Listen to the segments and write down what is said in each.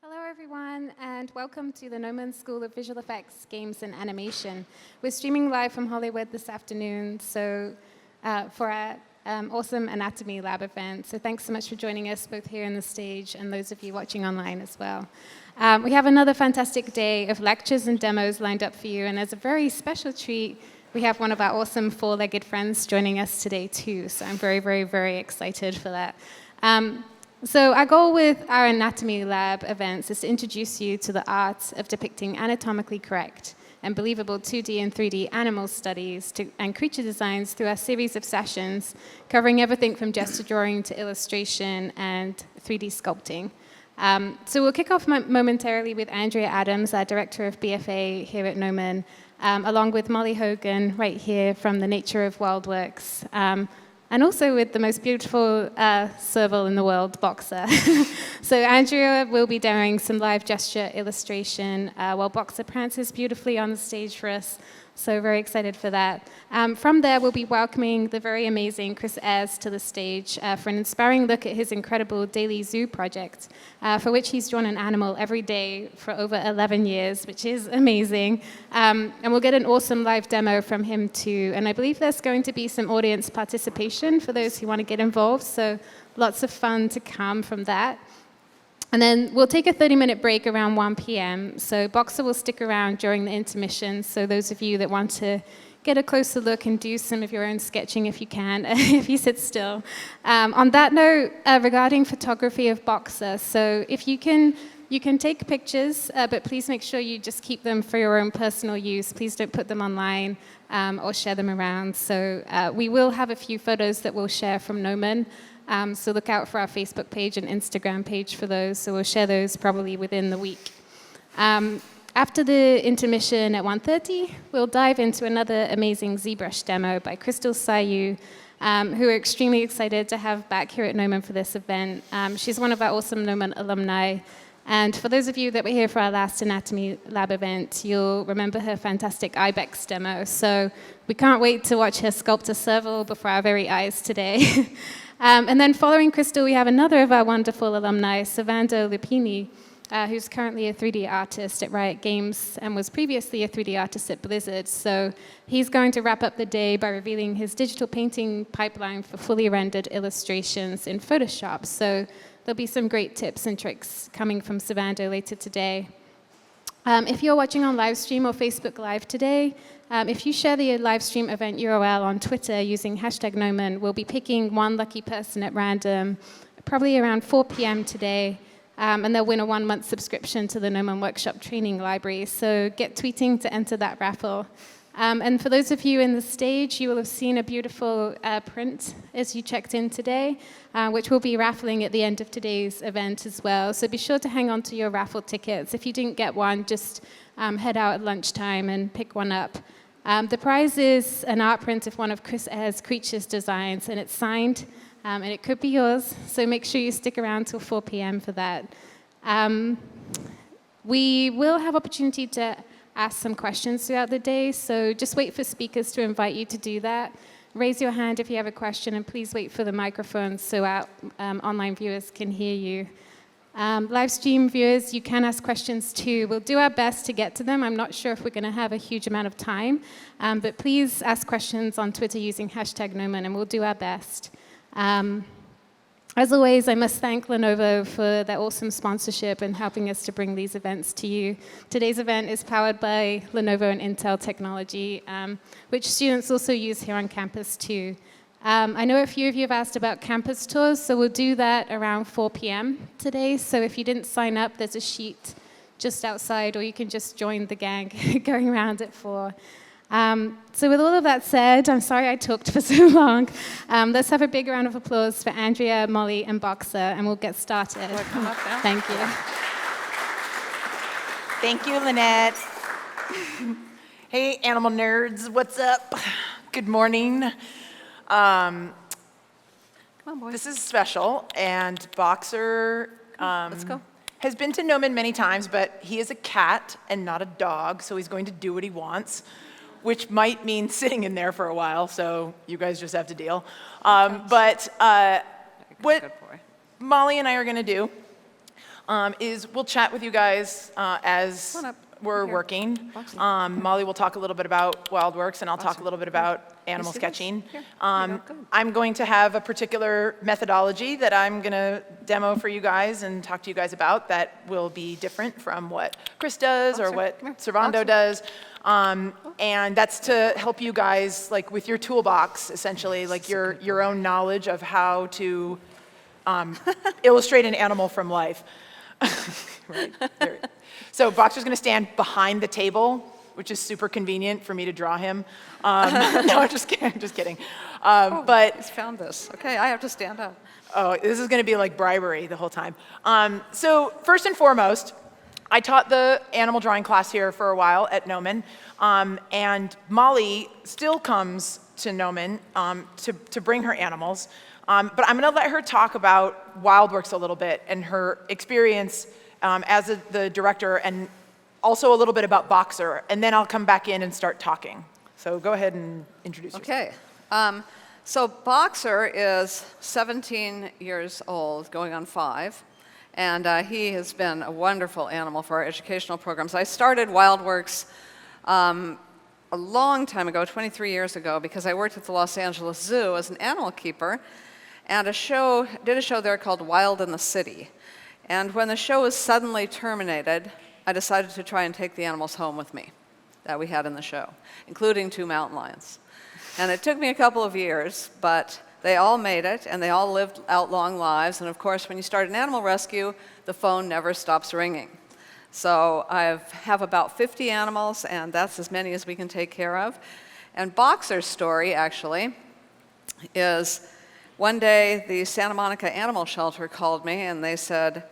Hello everyone, and welcome to the Gnomon School of Visual Effects, Games, and Animation. We're streaming live from Hollywood this afternoon for our awesome Anatomy Lab event. So thanks so much for joining us, both here on the stage and those of you watching online as well. We have another fantastic day of lectures and demos lined up for you, and as a very special treat, we have one of our awesome four-legged friends joining us today too. So I'm very, very, very excited for that. So our goal with our Anatomy Lab events is to introduce you to the art of depicting anatomically correct and believable 2D and 3D animal studies and creature designs through our series of sessions covering everything from gesture drawing to illustration and 3D sculpting. So we'll kick off momentarily with Andrea Adams, our Director of BFA here at Gnomon, along with Mollie Hogan right here from the Nature of Wild Works. And also with the most beautiful serval in the world, Boxer. So Andrea will be doing some live gesture illustration while Boxer prances beautifully on the stage for us. So very excited for that. From there, we'll be welcoming the very amazing Ayers to the stage for an inspiring look at his incredible daily zoo project, for which he's drawn an animal every day for over 11 years, which is amazing. And we'll get an awesome live demo from him too. And I believe there's going to be some audience participation for those who want to get involved. So lots of fun to come from that. And then we'll take a 30-minute break around 1 p.m. So Boxer will stick around during the intermission. So those of you that want to get a closer look and do some of your own sketching if you can, if you sit still. On that note, regarding photography of Boxer, so if you can take pictures, but please make sure you just keep them for your own personal use. Please don't put them online or share them around. So we will have a few photos that we'll share from Gnomon. So look out for our Facebook page and Instagram page for those. So we'll share those probably within the week. After the intermission at 1:30, we'll dive into another amazing ZBrush demo by Krystal, who we're extremely excited to have back here at Gnomon for this event. She's one of our awesome Gnomon alumni. And for those of you that were here for our last Anatomy Lab event, you'll remember her fantastic ibex demo. So we can't wait to watch her sculpt a serval before our very eyes today. And then following Krystal, we have another of our wonderful alumni, Servando Lupini, who's currently a 3D artist at Riot Games and was previously a 3D artist at Blizzard. So he's going to wrap up the day by revealing his digital painting pipeline for fully rendered illustrations in Photoshop. So there'll be some great tips and tricks coming from Servando later today. If you're watching on live stream or Facebook Live today, if you share the live stream event URL on Twitter using #Gnomon, we'll be picking one lucky person at random, probably around 4 p.m. today, and they'll win a 1-month subscription to the Gnomon Workshop Training Library. So get tweeting to enter that raffle. And for those of you in the stage, you will have seen a beautiful print as you checked in today, which we'll be raffling at the end of today's event as well. So be sure to hang on to your raffle tickets. If you didn't get one, just head out at lunchtime and pick one up. The prize is an art print of one of Ayers' creatures designs, and it's signed, and it could be yours. So make sure you stick around till 4 p.m. for that. We will have opportunity to ask some questions throughout the day, so just wait for speakers to invite you to do that. Raise your hand if you have a question, and please wait for the microphone so our online viewers can hear you. Live stream viewers, you can ask questions too. We'll do our best to get to them. I'm not sure if we're going to have a huge amount of time, but please ask questions on Twitter using #Gnomon, and we'll do our best. As always, I must thank Lenovo for their awesome sponsorship and helping us to bring these events to you. Today's event is powered by Lenovo and Intel technology, which students also use here on campus too. I know a few of you have asked about campus tours, so we'll do that around 4 p.m. today. So if you didn't sign up, there's a sheet just outside, or you can just join the gang going around at 4. So with all of that said, I'm sorry I talked for so long. Let's have a big round of applause for Andrea, Mollie, and Boxer, and we'll get started. Thank you. Thank you, Lynette. Hey, animal nerds, what's up? Good morning. Come on, boys. This is special, and Boxer Let's go. has been to Gnomon many times, but he is a cat and not a dog, so he's going to do what he wants, which might mean sitting in there for a while, so you guys just have to deal. But what Mollie and I are going to do is we'll chat with you guys as Come on up. we're Here. working. Boxy. Mollie will talk a little bit about WildWorks, and I'll talk a little bit about animal see this? sketching. Here, you go. Good. I'm going to have a particular methodology that I'm going to demo for you guys and talk to you guys about that will be different from what Chris does or Boxer, what come here. Servando Boxer. does. And that's to help you guys, like with your toolbox, essentially, like your own knowledge of how to illustrate an animal from life. Right. There. So Boxer's going to stand behind the table, which is super convenient for me to draw him. No, I'm just kidding. I'm just kidding. But He's found this. Okay, I have to stand up. oh, this is going to be like bribery the whole time. So first and foremost, I taught the animal drawing class here for a while at Gnomon, and Mollie still comes to Gnomon to bring her animals. But I'm going to let her talk about WildWorks a little bit and her experience as the director, and also a little bit about Boxer, and then I'll come back in and start talking. So go ahead and introduce yourself. Okay. So Boxer is 17 years old, going on 5, and he has been a wonderful animal for our educational programs. I started WildWorks a long time ago, 23 years ago, because I worked at the Los Angeles Zoo as an animal keeper, and did a show there called Wild in the City. And when the show was suddenly terminated, I decided to try and take the animals home with me that we had in the show, including 2 mountain lions. And it took me a couple of years, but they all made it, and they all lived out long lives. And of course, when you start an animal rescue, the phone never stops ringing. So I have about 50 animals, and that's as many as we can take care of. And Boxer's story, actually, is one day the Santa Monica Animal Shelter called me, and they said,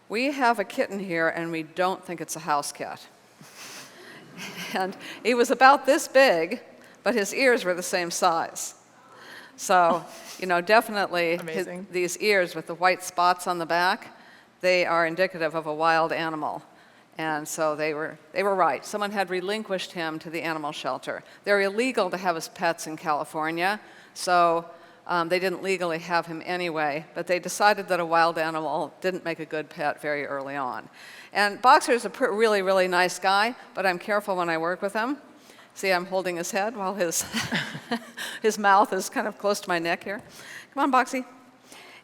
"We have a kitten here, and we don't think it's a house cat." And he was about this big, but his ears were the same size. So, definitely Amazing. these ears with the white spots on the back, they are indicative of a wild animal. And so they were right. Someone had relinquished him to the animal shelter. They're illegal to have as pets in California, so they didn't legally have him anyway, but they decided that a wild animal didn't make a good pet very early on. And Boxer is a really, really nice guy, but I'm careful when I work with him. See, I'm holding his head while his, his mouth is kind of close to my neck here. Come on, Boxy.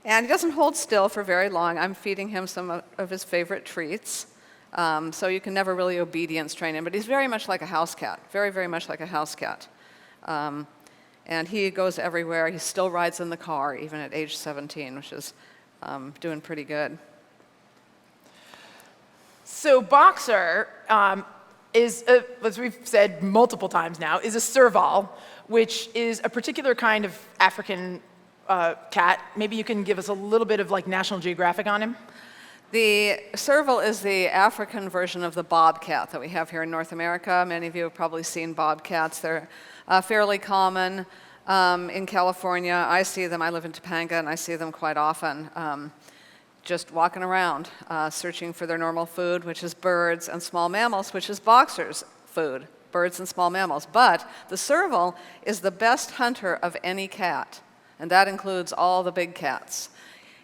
And he doesn't hold still for very long. I'm feeding him some of his favorite treats. So you can never really obedience train him, but he's very much like a house cat, very, very much like a house cat. And he goes everywhere. He still rides in the car, even at age 17, which is doing pretty good. So Boxer is, as we've said multiple times now, is a serval, which is a particular kind of African cat. Maybe you can give us a little bit of like National Geographic on him? The serval is the African version of the bobcat that we have here in North America. Many of you have probably seen bobcats. They're fairly common in California. I see them. I live in Topanga, and I see them quite often. Just walking around, searching for their normal food, which is birds and small mammals, which is Boxer's food, birds and small mammals. But the serval is the best hunter of any cat, and that includes all the big cats.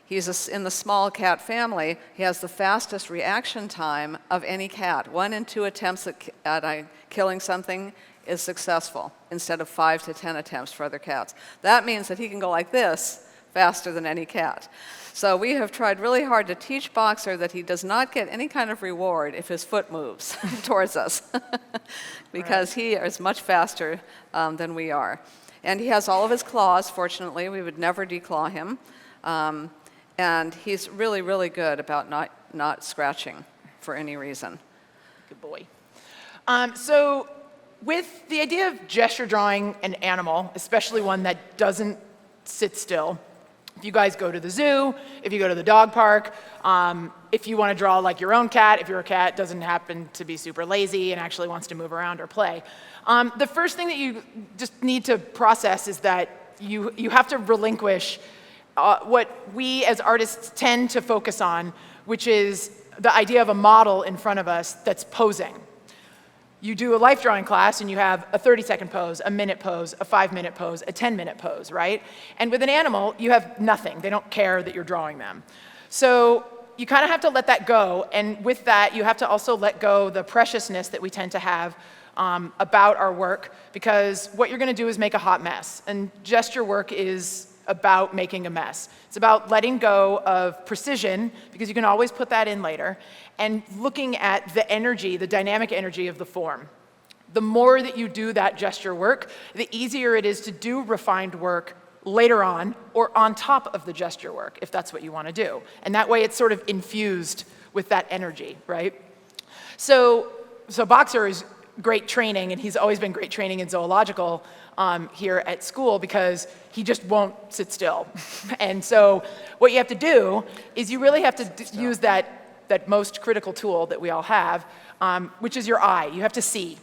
He's in the small cat family. He has the fastest reaction time of any cat. 1 in 2 attempts at killing something is successful, instead of 5 to 10 attempts for other cats. That means that he can go like this faster than any cat. So we have tried really hard to teach Boxer that he does not get any kind of reward if his foot moves towards us, because he is much faster than we are. And he has all of his claws, fortunately. We would never declaw him. And he's really, really good about not scratching for any reason. Good boy. So with the idea of gesture drawing an animal, especially one that doesn't sit still, if you guys go to the zoo, if you go to the dog park, if you want to draw like your own cat, if your cat doesn't happen to be super lazy and actually wants to move around or play, the first thing that you just need to process is that you have to relinquish what we as artists tend to focus on, which is the idea of a model in front of us that's posing. You do a life drawing class and you have a 30-second pose, a minute pose, a 5-minute pose, a 10-minute pose, right? And with an animal, you have nothing. They don't care that you're drawing them. So you kind of have to let that go, and with that, you have to also let go the preciousness that we tend to have about our work, because what you're going to do is make a hot mess, and gesture work is about making a mess. It's about letting go of precision, because you can always put that in later, and looking at the energy, the dynamic energy of the form. The more that you do that gesture work, the easier it is to do refined work later on, or on top of the gesture work, if that's what you want to do. And that way it's sort of infused with that energy, right? So Boxer is great training, and he's always been great training in zoological here at school, because he just won't sit still. And so what you have to do is you really have to use that most critical tool that we all have, which is your eye. You have to see.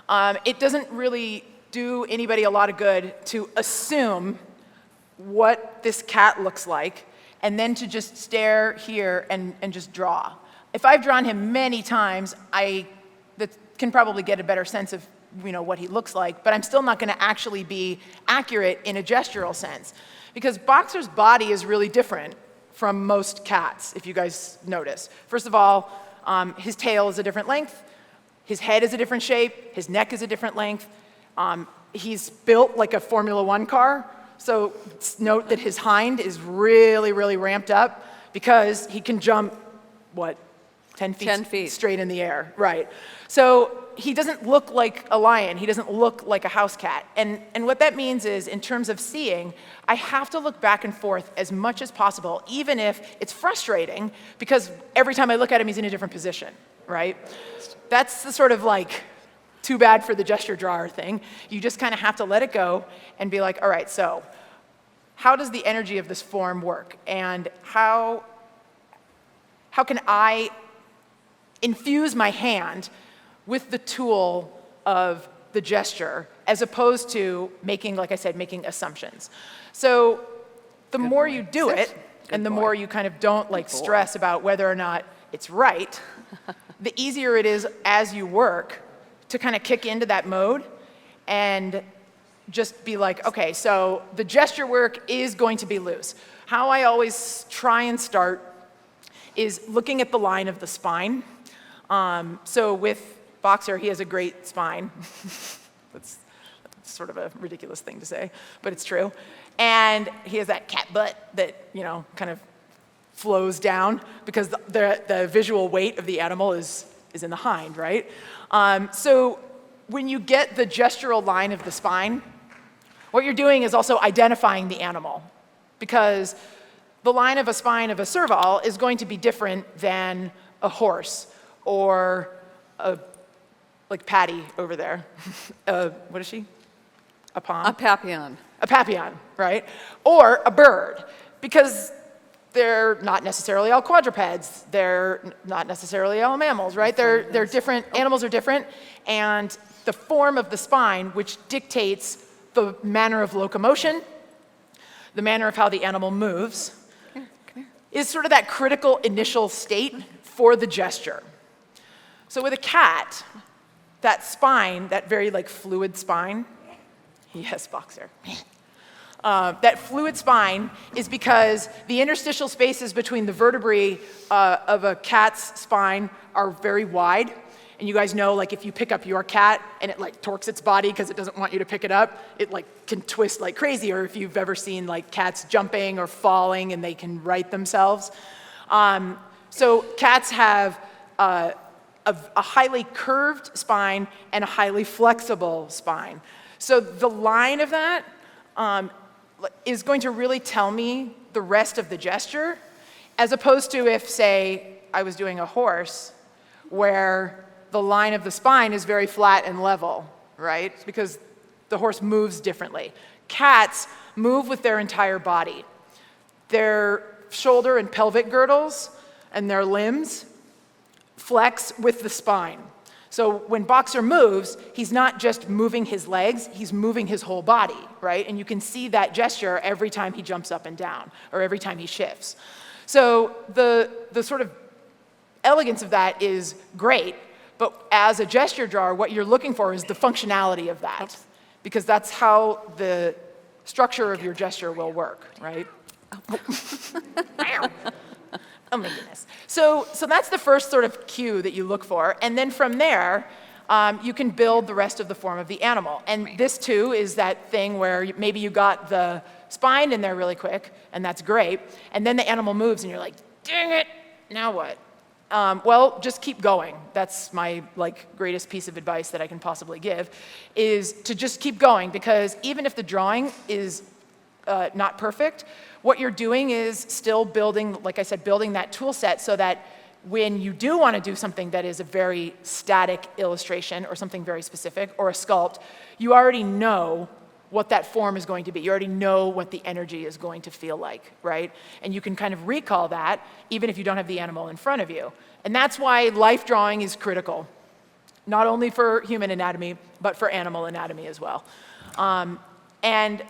It doesn't really do anybody a lot of good to assume what this cat looks like, and then to just stare here and just draw. If I've drawn him many times, I can probably get a better sense of what he looks like, but I'm still not going to actually be accurate in a gestural sense, because Boxer's body is really different from most cats, if you guys notice. First of all, his tail is a different length, his head is a different shape, his neck is a different length. He's built like a Formula One car, so note that his hind is really, really ramped up, because he can jump, 10 feet? 10 feet. Straight in the air, right. So he doesn't look like a lion, he doesn't look like a house cat. And what that means is, in terms of seeing, I have to look back and forth as much as possible, even if it's frustrating, because every time I look at him, he's in a different position, right? That's the sort of too bad for the gesture drawer thing. You just kind of have to let it go and be like, all right, so how does the energy of this form work? And how can I infuse my hand with the tool of the gesture, as opposed to making, like I said, making assumptions. So the more you do it, and the more you kind of don't stress about whether or not it's right, the easier it is as you work to kind of kick into that mode and just be like, okay, so the gesture work is going to be loose. How I always try and start is looking at the line of the spine. So with Boxer, he has a great spine. That's sort of a ridiculous thing to say, but it's true. And he has that cat butt that, kind of flows down, because the visual weight of the animal is in the hind, right? So when you get the gestural line of the spine, what you're doing is also identifying the animal, because the line of a spine of a serval is going to be different than a horse, or like Patty over there. What is she? A pom? A papillon. A papillon, right? Or a bird, because they're not necessarily all quadrupeds. They're not necessarily all mammals, right? They're different. Animals are different, and the form of the spine, which dictates the manner of locomotion, the manner of how the animal moves, is sort of that critical initial state for the gesture. So with a cat, that spine, that very fluid spine, yes, Boxer. That fluid spine is because the interstitial spaces between the vertebrae of a cat's spine are very wide. And you guys know, if you pick up your cat and it torques its body because it doesn't want you to pick it up, it can twist like crazy. Or if you've ever seen cats jumping or falling and they can right themselves. So cats have a highly curved spine and a highly flexible spine. So the line of that is going to really tell me the rest of the gesture, as opposed to if, say, I was doing a horse, where the line of the spine is very flat and level, right? Because the horse moves differently. Cats move with their entire body. Their shoulder and pelvic girdles and their limbs flex with the spine. So when Boxer moves, he's not just moving his legs, he's moving his whole body, right? And you can see that gesture every time he jumps up and down, or every time he shifts. So the sort of elegance of that is great, but as a gesture drawer, what you're looking for is the functionality of that, because that's how the structure of your gesture will work, right? Oh my goodness. So that's the first sort of cue that you look for. And then from there, you can build the rest of the form of the animal. And this too is that thing where maybe you got the spine in there really quick, and that's great. And then the animal moves, and you're like, dang it, now what? Well, just keep going. That's my greatest piece of advice that I can possibly give, is to just keep going, because even if the drawing is not perfect, what you're doing is still building, like I said, building that tool set so that when you do want to do something that is a very static illustration or something very specific or a sculpt, you already know what that form is going to be. You already know what the energy is going to feel like, right? And you can kind of recall that even if you don't have the animal in front of you. And that's why life drawing is critical, not only for human anatomy, but for animal anatomy as well. And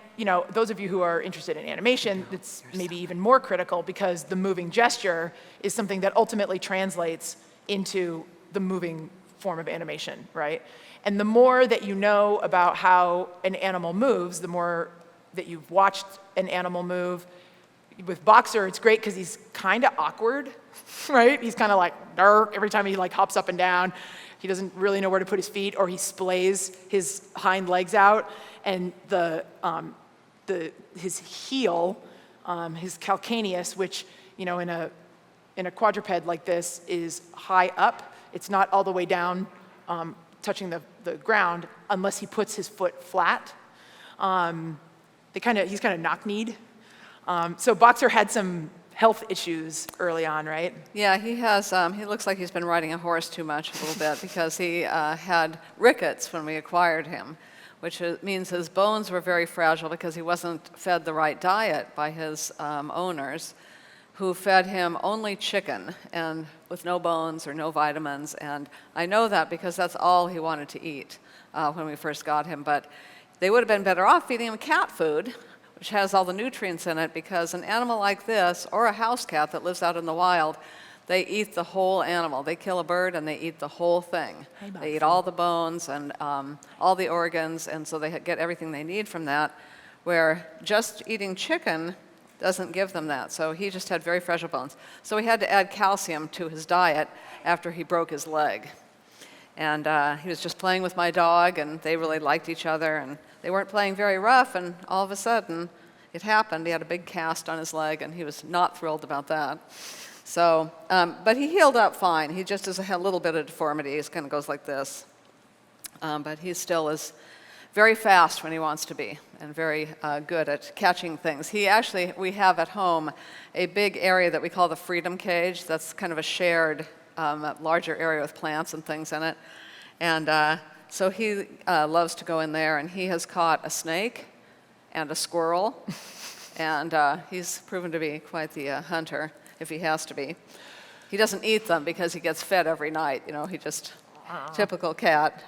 those of you who are interested in animation, it's maybe even more critical because the moving gesture is something that ultimately translates into the moving form of animation, right? And the more that you know about how an animal moves, the more that you've watched an animal move. With Boxer, it's great because he's kind of awkward, right? He's kind of like, every time he hops up and down. He doesn't really know where to put his feet, or he splays his hind legs out, and his heel, his calcaneus, which in a quadruped like this is high up. It's not all the way down, touching the ground, unless he puts his foot flat. He's kind of knock-kneed. So Boxer had some health issues early on, right? Yeah, he has. He looks like he's been riding a horse too much a little bit because he had rickets when we acquired him, which means his bones were very fragile because he wasn't fed the right diet by his owners, who fed him only chicken and with no bones or no vitamins. And I know that because that's all he wanted to eat when we first got him. But they would have been better off feeding him cat food, which has all the nutrients in it, because an animal like this, or a house cat that lives out in the wild, they eat the whole animal. They kill a bird and they eat the whole thing. They eat all the bones and all the organs, and so they get everything they need from that, where just eating chicken doesn't give them that. So he just had very fragile bones. So we had to add calcium to his diet after he broke his leg. And he was just playing with my dog, and they really liked each other, and they weren't playing very rough, and all of a sudden, it happened. He had a big cast on his leg, and he was not thrilled about that. So, but he healed up fine. He just has a little bit of deformity. He kind of goes like this. But he still is very fast when he wants to be, and very good at catching things. We have at home a big area that we call the freedom cage. That's kind of a shared, larger area with plants and things in it. And so he loves to go in there, and he has caught a snake and a squirrel, and he's proven to be quite the hunter, if he has to be. He doesn't eat them because he gets fed every night. He just, typical cat,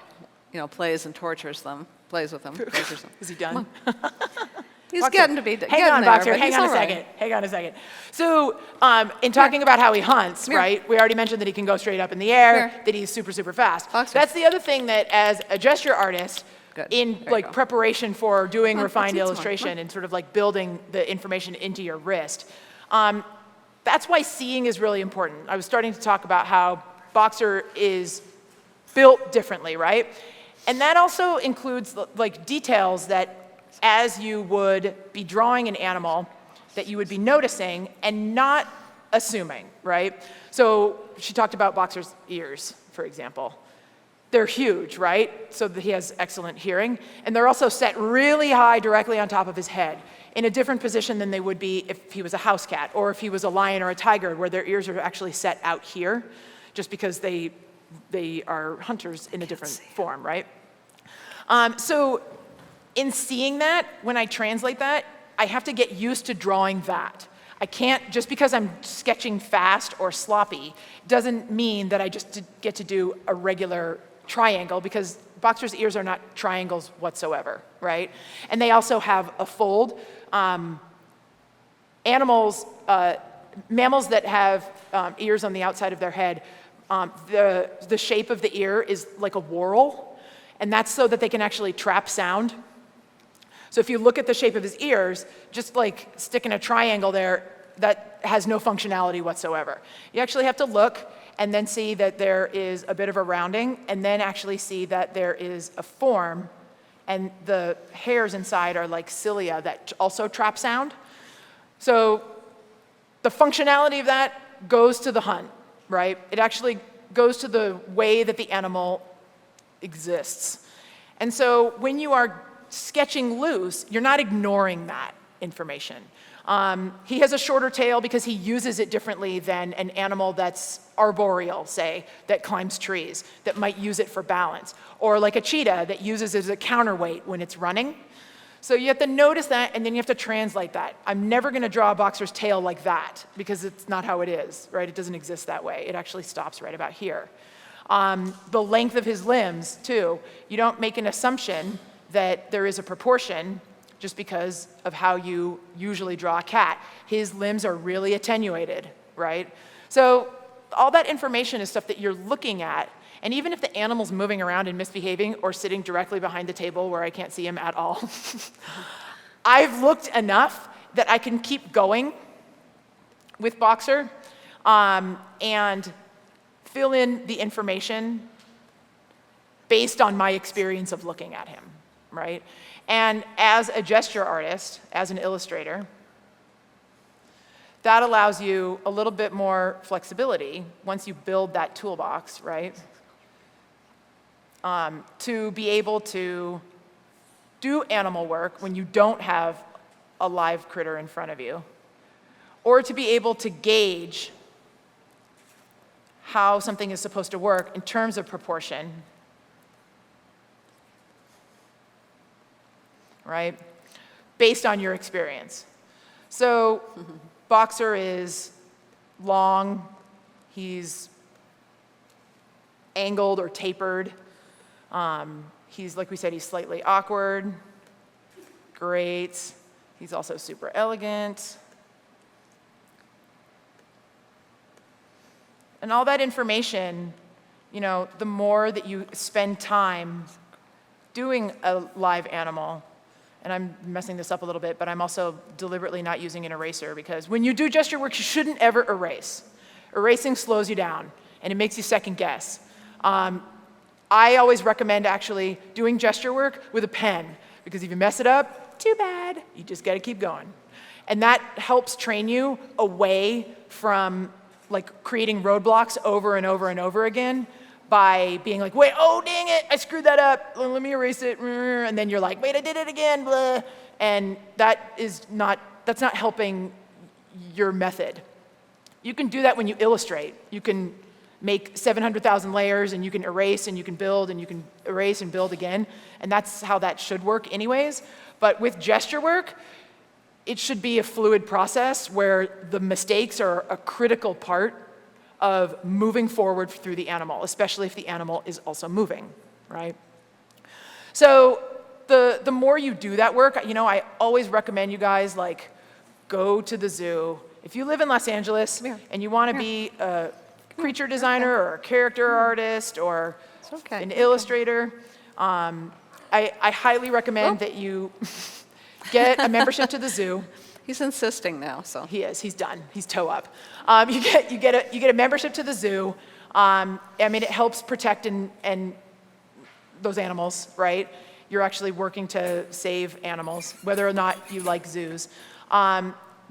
plays and tortures them, plays with them, tortures them. Is he done? He's Boxer. getting to be Hang on, there, Boxer. but Hang he's on a all right. second. Hang on a second. So, in talking about how he hunts, right? We already mentioned that he can go straight up in the air, that he's super, super fast. Boxer. That's the other thing that, as a gesture artist, Good. in There you go. preparation for doing refined let's eat some more. illustration and sort of building the information into your wrist, that's why seeing is really important. I was starting to talk about how Boxer is built differently, right? And that also includes details that, as you would be drawing an animal, that you would be noticing and not assuming, right? So she talked about Boxer's ears, for example. They're huge, right? So that he has excellent hearing. And they're also set really high directly on top of his head, in a different position than they would be if he was a house cat or if he was a lion or a tiger, where their ears are actually set out here, just because they are hunters in a different form, right? So in seeing that, when I translate that, I have to get used to drawing that. I can't, just because I'm sketching fast or sloppy, doesn't mean that I just get to do a regular triangle, because Boxer's ears are not triangles whatsoever, right? And they also have a fold. Mammals that have ears on the outside of their head, the shape of the ear is like a whorl, and that's so that they can actually trap sound. So if you look at the shape of his ears, just sticking a triangle there that has no functionality whatsoever. You actually have to look and then see that there is a bit of a rounding, and then actually see that there is a form, and the hairs inside are like cilia that also trap sound. So the functionality of that goes to the hunt, right? It actually goes to the way that the animal exists. And so when you are sketching loose, you're not ignoring that information. He has a shorter tail because he uses it differently than an animal that's arboreal, say, that climbs trees, that might use it for balance. Or like a cheetah that uses it as a counterweight when it's running. So you have to notice that, and then you have to translate that. I'm never going to draw a boxer's tail like that, because it's not how it is, right? It doesn't exist that way. It actually stops right about here. The length of his limbs, too. You don't make an assumption that there is a proportion just because of how you usually draw a cat. His limbs are really attenuated, right? So all that information is stuff that you're looking at, and even if the animal's moving around and misbehaving or sitting directly behind the table where I can't see him at all, I've looked enough that I can keep going with Boxer and fill in the information based on my experience of looking at him, right? And as a gesture artist, as an illustrator, that allows you a little bit more flexibility once you build that toolbox, right? To be able to do animal work when you don't have a live critter in front of you, or to be able to gauge how something is supposed to work in terms of proportion, right? Based on your experience. So Boxer is long, he's angled or tapered. He's, like we said, he's slightly awkward. Great. He's also super elegant. And all that information, you know, the more that you spend time doing a live animal, and I'm messing this up a little bit, but I'm also deliberately not using an eraser, because when you do gesture work, you shouldn't ever erase. Erasing slows you down, and it makes you second guess. I always recommend actually doing gesture work with a pen, because if you mess it up, too bad. You just got to keep going. And that helps train you away from like creating roadblocks over and over and over again by being like, wait, oh, dang it, I screwed that up. Let me erase it. And then you're like, wait, I did it again, blah. And that's not helping your method. You can do that when you illustrate. You can make 700,000 layers, and you can erase, and you can build, and you can erase and build again. And that's how that should work anyways. But with gesture work, it should be a fluid process where the mistakes are a critical part of moving forward through the animal, especially if the animal is also moving, right? So the more you do that work, you know, I always recommend you guys, like, go to the zoo. If you live in Los Angeles and you want to be a creature designer or a character artist or an illustrator, I highly recommend that you get a membership to the zoo. He's insisting now, so. He is. He's done. He's toe up. You get a membership to the zoo. I mean, it helps protect and those animals, right? You're actually working to save animals, whether or not you like zoos.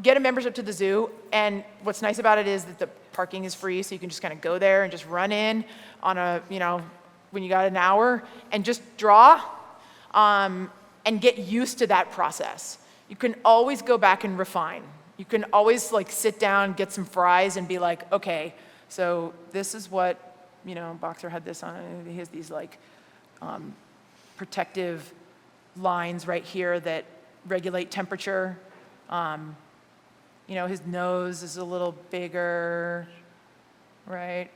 Get a membership to the zoo, and what's nice about it is that the parking is free, so you can just kind of go there and just run in on a, you know, when you got an hour, and just draw, and get used to that process. You can always go back and refine. You can always like sit down, get some fries, and be like, okay, so this is what, you know, Boxer had this on. He has these like protective lines right here that regulate temperature. You know, his nose is a little bigger, right?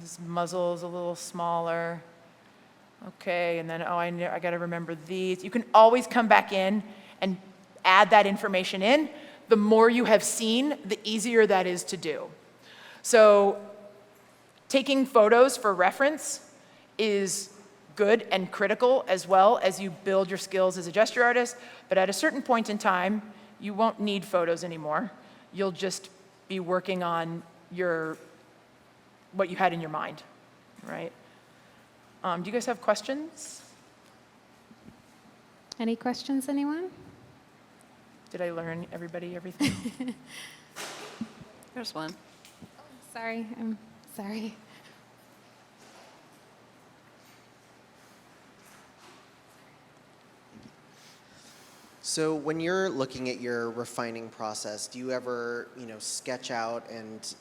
His muzzle is a little smaller. Okay, and then, oh, I got to remember these. You can always come back in and add that information in. The more you have seen, the easier that is to do. So taking photos for reference is good and critical as well as you build your skills as a gesture artist, but at a certain point in time, you won't need photos anymore. you'll just be working on what you had in your mind, right? Do you guys have questions? Any questions, anyone? Did I learn everything? Here's one. Sorry, I'm sorry. So when you're looking at your refining process, do you ever, sketch out and,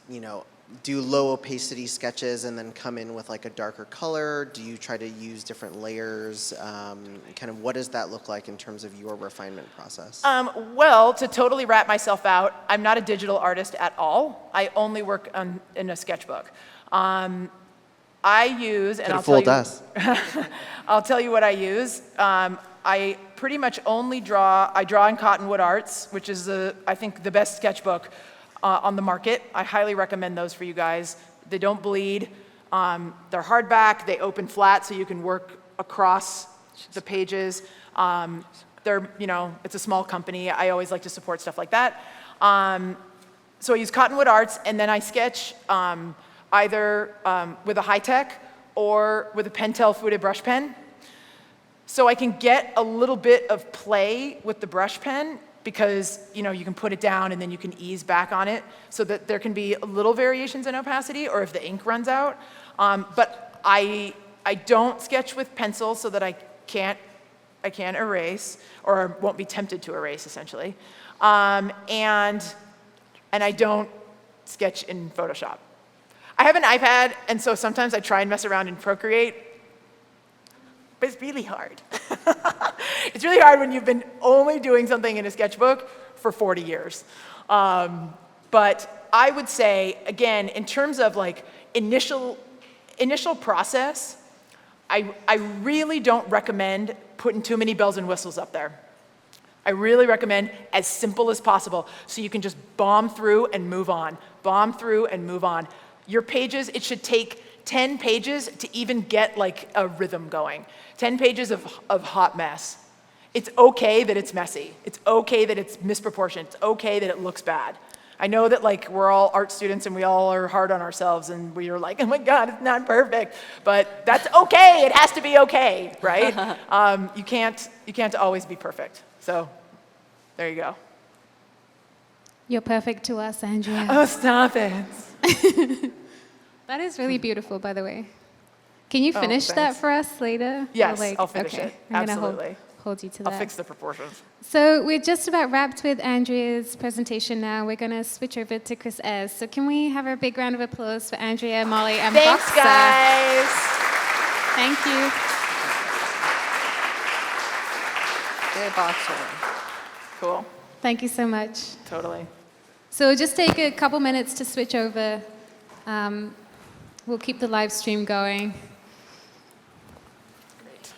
do low opacity sketches and then come in with like a darker color? Do you try to use different layers? Kind of what does that look like in terms of your refinement process? Well, to totally wrap myself out, I'm not a digital artist at all. I only work in a sketchbook. I use, and I'll tell you what I use. I pretty much only draw in Cottonwood Arts, which is, I think, the best sketchbook on the market. I highly recommend those for you guys. They don't bleed. They're hardback. They open flat so you can work across the pages. It's a small company. I always like to support stuff like that. So I use Cottonwood Arts, and then I sketch either with a high-tech or with a Pentel Fude brush pen. So I can get a little bit of play with the brush pen because, you can put it down and then you can ease back on it so that there can be little variations in opacity or if the ink runs out. But I don't sketch with pencil so that I can't erase or won't be tempted to erase, essentially. And I don't sketch in Photoshop. I have an iPad, and so sometimes I try and mess around in Procreate, but it's really hard. It's really hard when you've been only doing something in a sketchbook for 40 years. But I would say, again, in terms of like initial process, I really don't recommend putting too many bells and whistles up there. I really recommend as simple as possible so you can just bomb through and move on. Bomb through and move on. Your pages, it should take 10 pages to even get like a rhythm going. 10 pages of hot mess. It's okay that it's messy. It's okay that it's misproportioned. It's okay that it looks bad. I know that like we're all art students and we all are hard on ourselves and we are like, oh my God, it's not perfect. But that's okay. It has to be okay, right? You can't always be perfect. So there you go. You're perfect to us, Andrea. Oh, stop it. That is really beautiful, by the way. Can you finish that for us later? Yes, I'll finish it. I'm Absolutely. going to hold you to that. I'll fix the proportions. So we're just about wrapped with Andrea's presentation now. We're going to switch over to Chris Ayers. So can we have a big round of applause for Andrea, Mollie, and Thanks, Boxer? guys. Thank you. Hey, Boxer. Cool. Thank you so much. Totally. So we'll just take a couple minutes to switch over. We'll keep the live stream going. Great.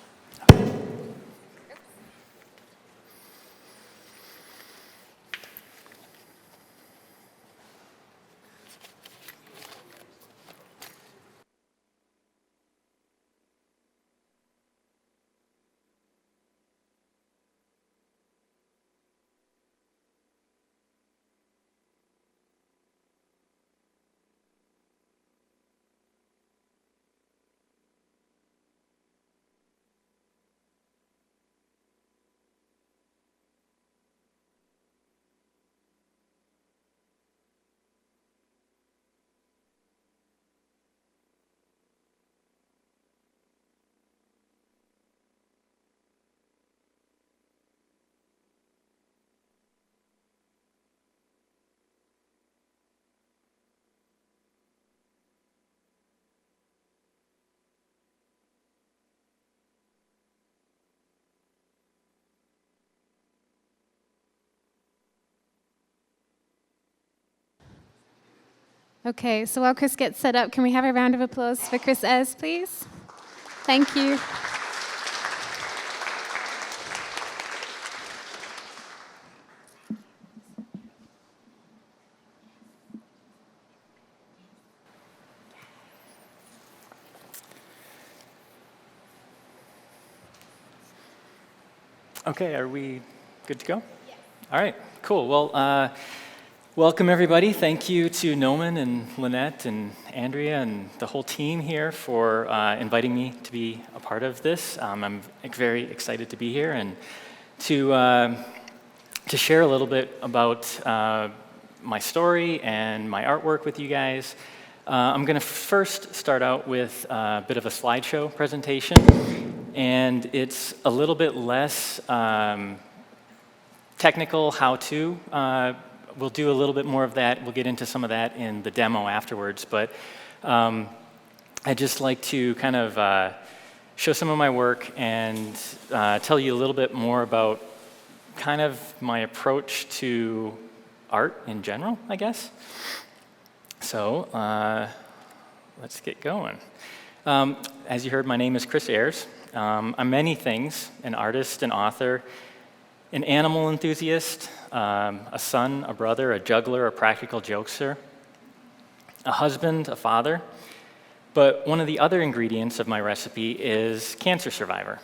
Okay, so while Chris gets set up, can we have a round of applause for Chris Ayers, please? Thank you. Okay, are we good to go? Yes. All right, cool. Well, Welcome, everybody. Thank you to Gnomon and Lynette and Andrea and the whole team here for inviting me to be a part of this. I'm very excited to be here and to share a little bit about my story and my artwork with you guys. I'm going to first start out with a bit of a slideshow presentation, and it's a little bit less technical how-to. We'll do a little bit more of that. We'll get into some of that in the demo afterwards. But I'd just like to kind of show some of my work and tell you a little bit more about kind of my approach to art in general, I guess. So let's get going. As you heard, my name is Ayers. I'm many things: an artist, an author, an animal enthusiast, a son, a brother, a juggler, a practical jokester, a husband, a father. But one of the other ingredients of my recipe is cancer survivor.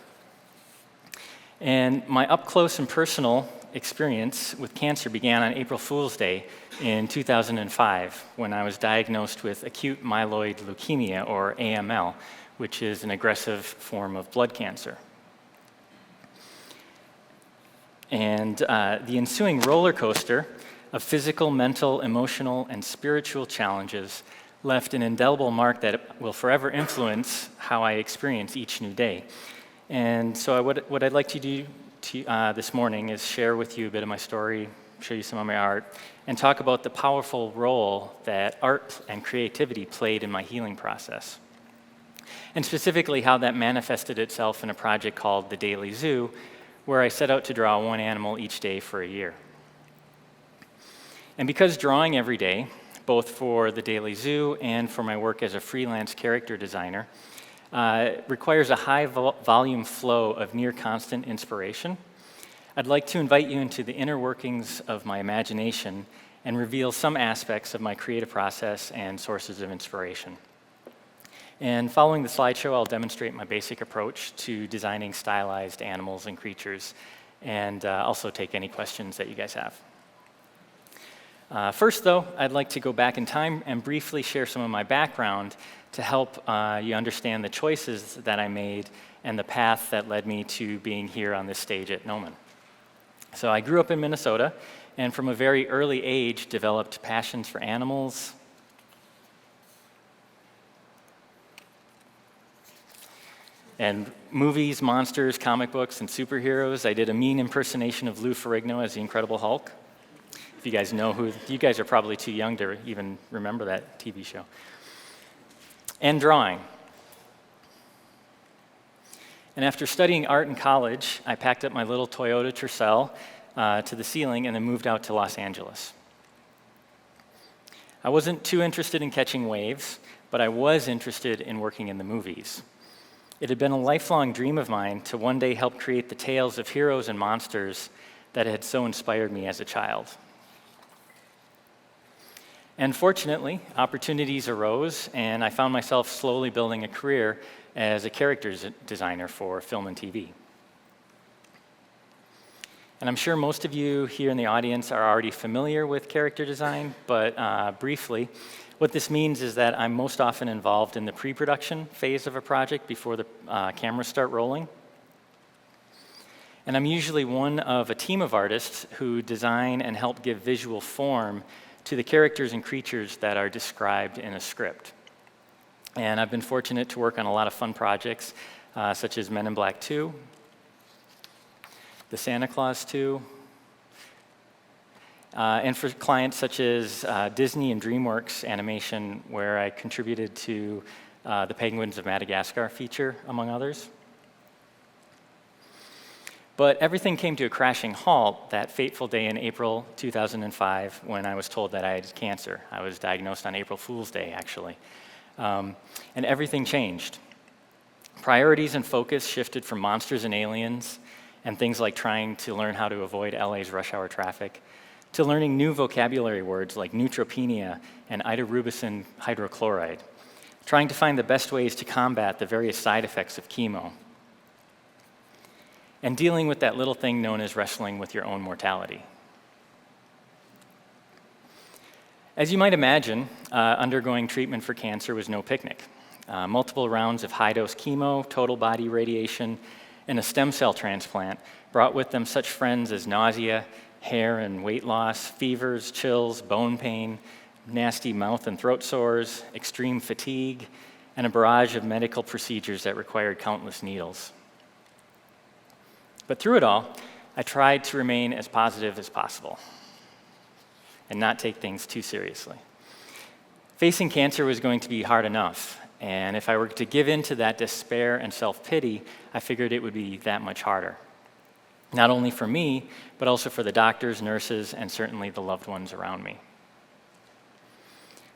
And my up-close and personal experience with cancer began on April Fool's Day in 2005, when I was diagnosed with acute myeloid leukemia, or AML, which is an aggressive form of blood cancer. And the ensuing roller coaster of physical, mental, emotional, and spiritual challenges left an indelible mark that will forever influence how I experience each new day. And so what I'd like to do this morning is share with you a bit of my story, show you some of my art, and talk about the powerful role that art and creativity played in my healing process. And specifically how that manifested itself in a project called The Daily Zoo, where I set out to draw one animal each day for a year. And because drawing every day, both for the Daily Zoo and for my work as a freelance character designer, requires a high volume flow of near constant inspiration, I'd like to invite you into the inner workings of my imagination and reveal some aspects of my creative process and sources of inspiration. And following the slideshow, I'll demonstrate my basic approach to designing stylized animals and creatures, and also take any questions that you guys have. First, though, I'd like to go back in time and briefly share some of my background to help you understand the choices that I made and the path that led me to being here on this stage at Gnomon. So I grew up in Minnesota, and from a very early age developed passions for animals, and movies, monsters, comic books, and superheroes. I did a mean impersonation of Lou Ferrigno as the Incredible Hulk. If you guys know who, you guys are probably too young to even remember that TV show. And drawing. And after studying art in college, I packed up my little Toyota Tercel to the ceiling and then moved out to Los Angeles. I wasn't too interested in catching waves, but I was interested in working in the movies. It had been a lifelong dream of mine to one day help create the tales of heroes and monsters that had so inspired me as a child. And fortunately, opportunities arose, and I found myself slowly building a career as a character designer for film and TV. And I'm sure most of you here in the audience are already familiar with character design, but briefly, what this means is that I'm most often involved in the pre-production phase of a project before the cameras start rolling. And I'm usually one of a team of artists who design and help give visual form to the characters and creatures that are described in a script. And I've been fortunate to work on a lot of fun projects, such as Men in Black 2, The Santa Claus 2, and for clients such as Disney and DreamWorks Animation, where I contributed to the Penguins of Madagascar feature, among others. But everything came to a crashing halt that fateful day in April 2005 when I was told that I had cancer. I was diagnosed on April Fool's Day, actually. And everything changed. Priorities and focus shifted from monsters and aliens and things like trying to learn how to avoid LA's rush hour traffic to learning new vocabulary words like neutropenia and idarubicin hydrochloride, trying to find the best ways to combat the various side effects of chemo, and dealing with that little thing known as wrestling with your own mortality. As you might imagine, undergoing treatment for cancer was no picnic. Multiple rounds of high-dose chemo, total body radiation, and a stem cell transplant brought with them such friends as nausea, hair and weight loss, fevers, chills, bone pain, nasty mouth and throat sores, extreme fatigue, and a barrage of medical procedures that required countless needles. But through it all, I tried to remain as positive as possible and not take things too seriously. Facing cancer was going to be hard enough, and if I were to give in to that despair and self-pity, I figured it would be that much harder. Not only for me, but also for the doctors, nurses, and certainly the loved ones around me.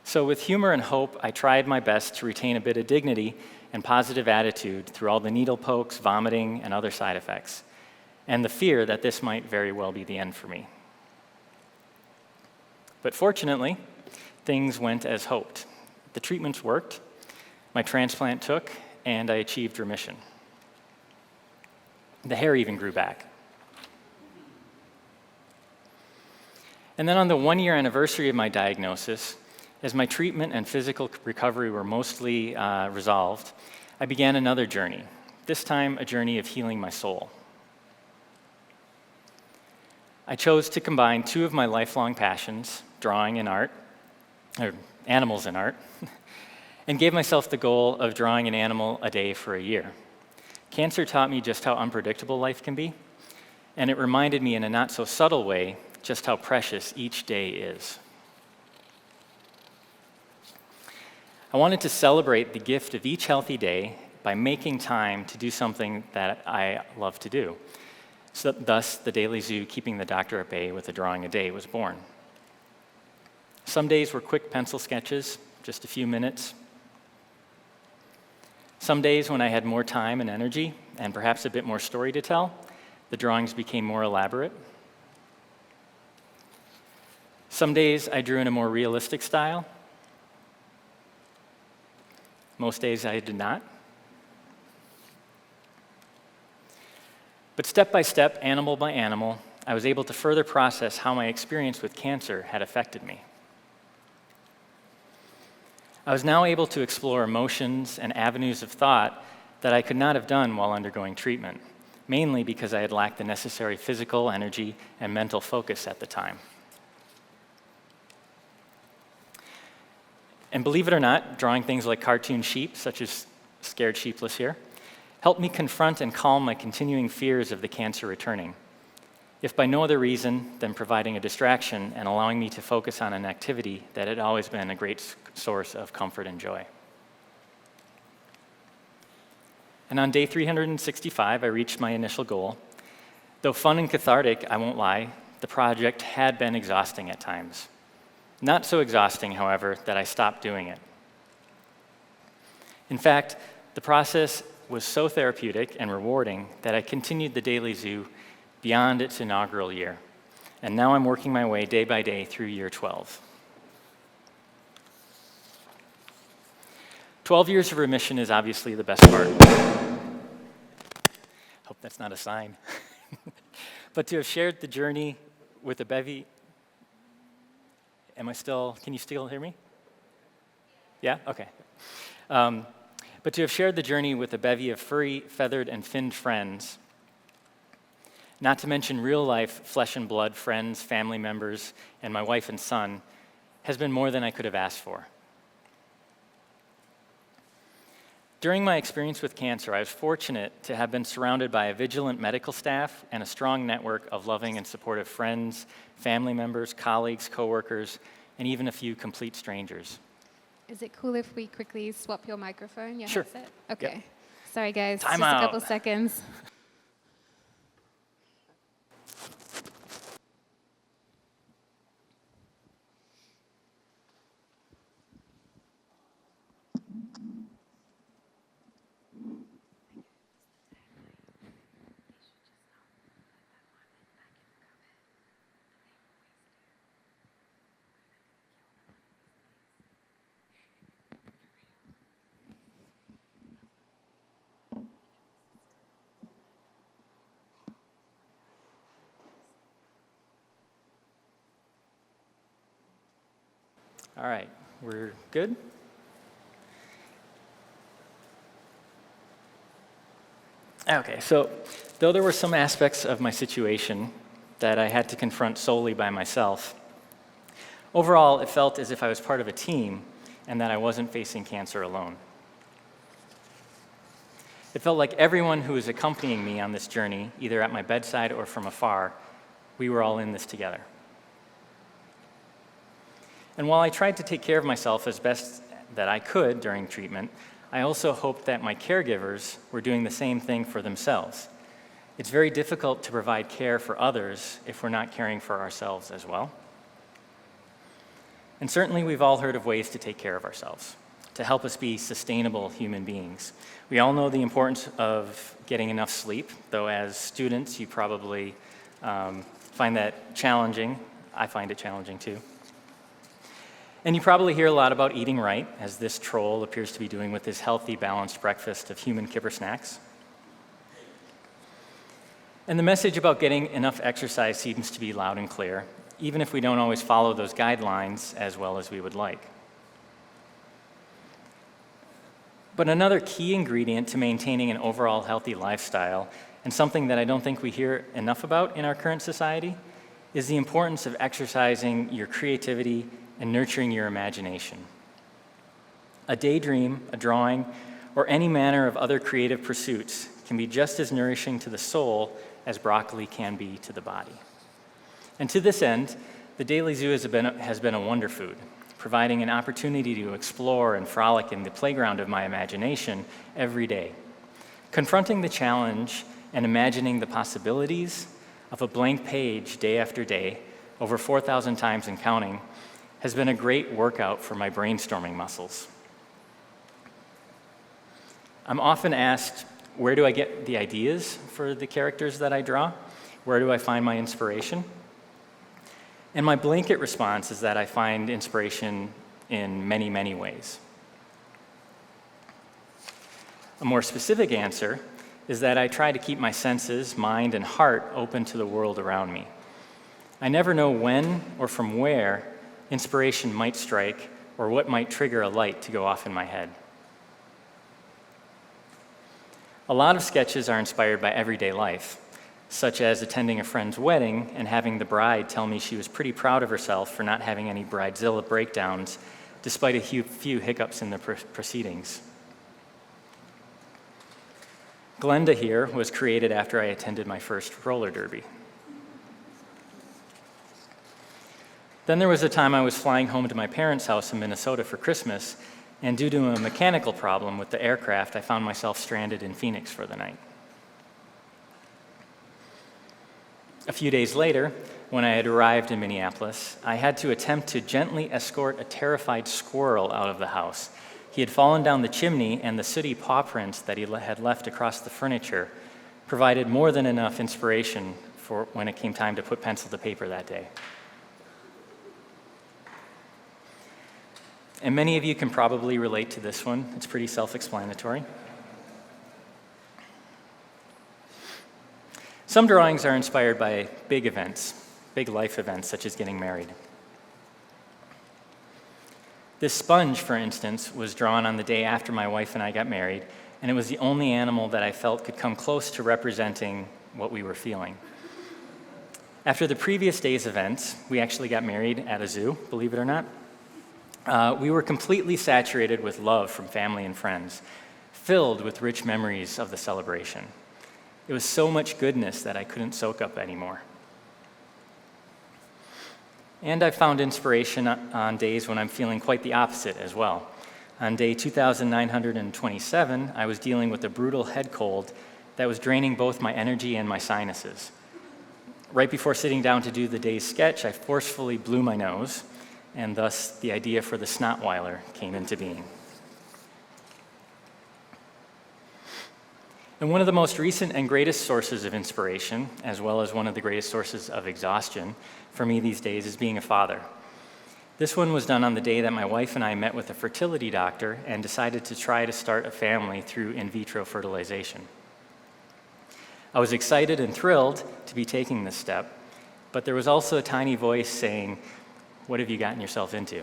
So with humor and hope, I tried my best to retain a bit of dignity and positive attitude through all the needle pokes, vomiting, and other side effects, and the fear that this might very well be the end for me. But fortunately, things went as hoped. The treatments worked, my transplant took, and I achieved remission. The hair even grew back. And then on the one-year anniversary of my diagnosis, as my treatment and physical recovery were mostly resolved, I began another journey, this time a journey of healing my soul. I chose to combine two of my lifelong passions, drawing and art, or animals and art, and gave myself the goal of drawing an animal a day for a year. Cancer taught me just how unpredictable life can be, and it reminded me in a not so subtle way just how precious each day is. I wanted to celebrate the gift of each healthy day by making time to do something that I love to do. So thus, the Daily Zoo, Keeping the Doctor at Bay with a Drawing a Day, was born. Some days were quick pencil sketches, just a few minutes. Some days when I had more time and energy, and perhaps a bit more story to tell, the drawings became more elaborate. Some days I drew in a more realistic style. Most days I did not. But step by step, animal by animal, I was able to further process how my experience with cancer had affected me. I was now able to explore emotions and avenues of thought that I could not have done while undergoing treatment, mainly because I had lacked the necessary physical energy and mental focus at the time. And believe it or not, drawing things like cartoon sheep, such as Scared Sheepless here, helped me confront and calm my continuing fears of the cancer returning, if by no other reason than providing a distraction and allowing me to focus on an activity that had always been a great source of comfort and joy. And on day 365, I reached my initial goal. Though fun and cathartic, I won't lie, the project had been exhausting at times. Not so exhausting, however, that I stopped doing it. In fact, the process was so therapeutic and rewarding that I continued the Daily Zoo beyond its inaugural year. And now I'm working my way day by day through year 12. 12 years of remission is obviously the best part. Hope that's not a sign. But to have shared the journey with a bevy. Can you still hear me? Yeah? Okay. But to have shared the journey with a bevy of furry, feathered, and finned friends, not to mention real-life flesh and blood friends, family members, and my wife and son, has been more than I could have asked for. During my experience with cancer, I was fortunate to have been surrounded by a vigilant medical staff and a strong network of loving and supportive friends, family members, colleagues, coworkers, and even a few complete strangers. Is it cool if we quickly swap your microphone, your Sure. headset? Okay. Yep. Sorry, guys. Time just out. a couple seconds. All right, we're good? Okay, so though there were some aspects of my situation that I had to confront solely by myself, overall it felt as if I was part of a team and that I wasn't facing cancer alone. It felt like everyone who was accompanying me on this journey, either at my bedside or from afar, we were all in this together. And while I tried to take care of myself as best that I could during treatment, I also hoped that my caregivers were doing the same thing for themselves. It's very difficult to provide care for others if we're not caring for ourselves as well. And certainly we've all heard of ways to take care of ourselves, to help us be sustainable human beings. We all know the importance of getting enough sleep, though as students you probably find that challenging. I find it challenging too. And you probably hear a lot about eating right, as this troll appears to be doing with his healthy, balanced breakfast of human kipper snacks. And the message about getting enough exercise seems to be loud and clear, even if we don't always follow those guidelines as well as we would like. But another key ingredient to maintaining an overall healthy lifestyle, and something that I don't think we hear enough about in our current society, is the importance of exercising your creativity and nurturing your imagination. A daydream, a drawing, or any manner of other creative pursuits can be just as nourishing to the soul as broccoli can be to the body. And to this end, the Daily Zoo has been a wonder food, providing an opportunity to explore and frolic in the playground of my imagination every day. Confronting the challenge and imagining the possibilities of a blank page day after day, over 4,000 times and counting, has been a great workout for my brainstorming muscles. I'm often asked, where do I get the ideas for the characters that I draw? Where do I find my inspiration? And my blanket response is that I find inspiration in many, many ways. A more specific answer is that I try to keep my senses, mind, and heart open to the world around me. I never know when or from where inspiration might strike or what might trigger a light to go off in my head. A lot of sketches are inspired by everyday life, such as attending a friend's wedding and having the bride tell me she was pretty proud of herself for not having any bridezilla breakdowns, despite a few hiccups in the proceedings. Glenda here was created after I attended my first roller derby. Then there was a time I was flying home to my parents' house in Minnesota for Christmas, and due to a mechanical problem with the aircraft, I found myself stranded in Phoenix for the night. A few days later, when I had arrived in Minneapolis, I had to attempt to gently escort a terrified squirrel out of the house. He had fallen down the chimney, and the sooty paw prints that he had left across the furniture provided more than enough inspiration for when it came time to put pencil to paper that day. And many of you can probably relate to this one. It's pretty self-explanatory. Some drawings are inspired by big events, big life events, such as getting married. This sponge, for instance, was drawn on the day after my wife and I got married, and it was the only animal that I felt could come close to representing what we were feeling. After the previous day's events, we actually got married at a zoo, believe it or not. We were completely saturated with love from family and friends, filled with rich memories of the celebration. It was so much goodness that I couldn't soak up anymore. And I found inspiration on days when I'm feeling quite the opposite as well. On day 2,927, I was dealing with a brutal head cold that was draining both my energy and my sinuses. Right before sitting down to do the day's sketch, I forcefully blew my nose, and thus the idea for the snotweiler came into being. And one of the most recent and greatest sources of inspiration, as well as one of the greatest sources of exhaustion for me these days, is being a father. This one was done on the day that my wife and I met with a fertility doctor and decided to try to start a family through in vitro fertilization. I was excited and thrilled to be taking this step, but there was also a tiny voice saying, "What have you gotten yourself into?"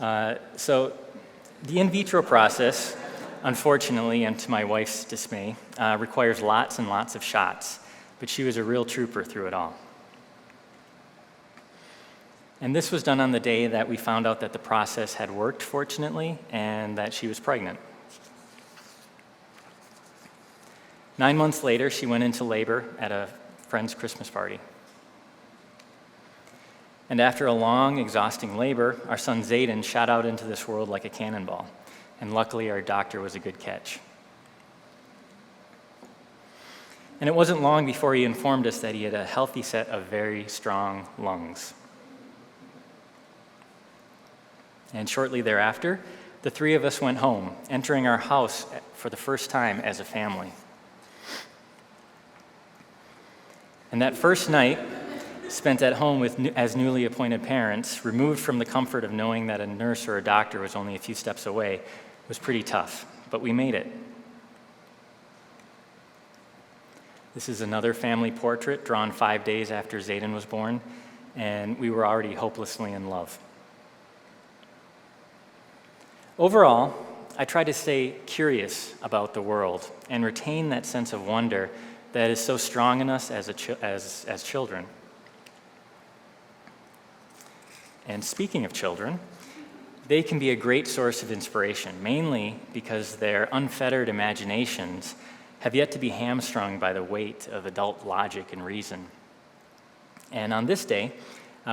So the in vitro process, unfortunately, and to my wife's dismay, requires lots and lots of shots, but she was a real trooper through it all. And this was done on the day that we found out that the process had worked, fortunately, and that she was pregnant. 9 months later, she went into labor at a friend's Christmas party. And after a long, exhausting labor, our son Zayden shot out into this world like a cannonball. And luckily, our doctor was a good catch. And it wasn't long before he informed us that he had a healthy set of very strong lungs. And shortly thereafter, the three of us went home, entering our house for the first time as a family. And that first night, spent at home as newly appointed parents, removed from the comfort of knowing that a nurse or a doctor was only a few steps away, was pretty tough, but we made it. This is another family portrait drawn 5 days after Zayden was born, and we were already hopelessly in love. Overall, I try to stay curious about the world and retain that sense of wonder that is so strong in us as children. And speaking of children, they can be a great source of inspiration, mainly because their unfettered imaginations have yet to be hamstrung by the weight of adult logic and reason. And on this day,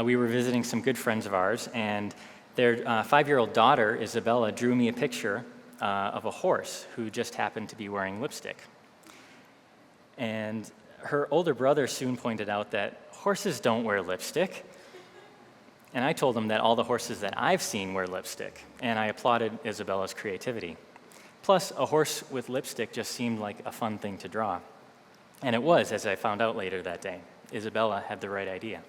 we were visiting some good friends of ours, and their 5-year-old daughter, Isabella, drew me a picture of a horse who just happened to be wearing lipstick. And her older brother soon pointed out that horses don't wear lipstick. And I told him that all the horses that I've seen wear lipstick, and I applauded Isabella's creativity. Plus, a horse with lipstick just seemed like a fun thing to draw. And it was, as I found out later that day. Isabella had the right idea.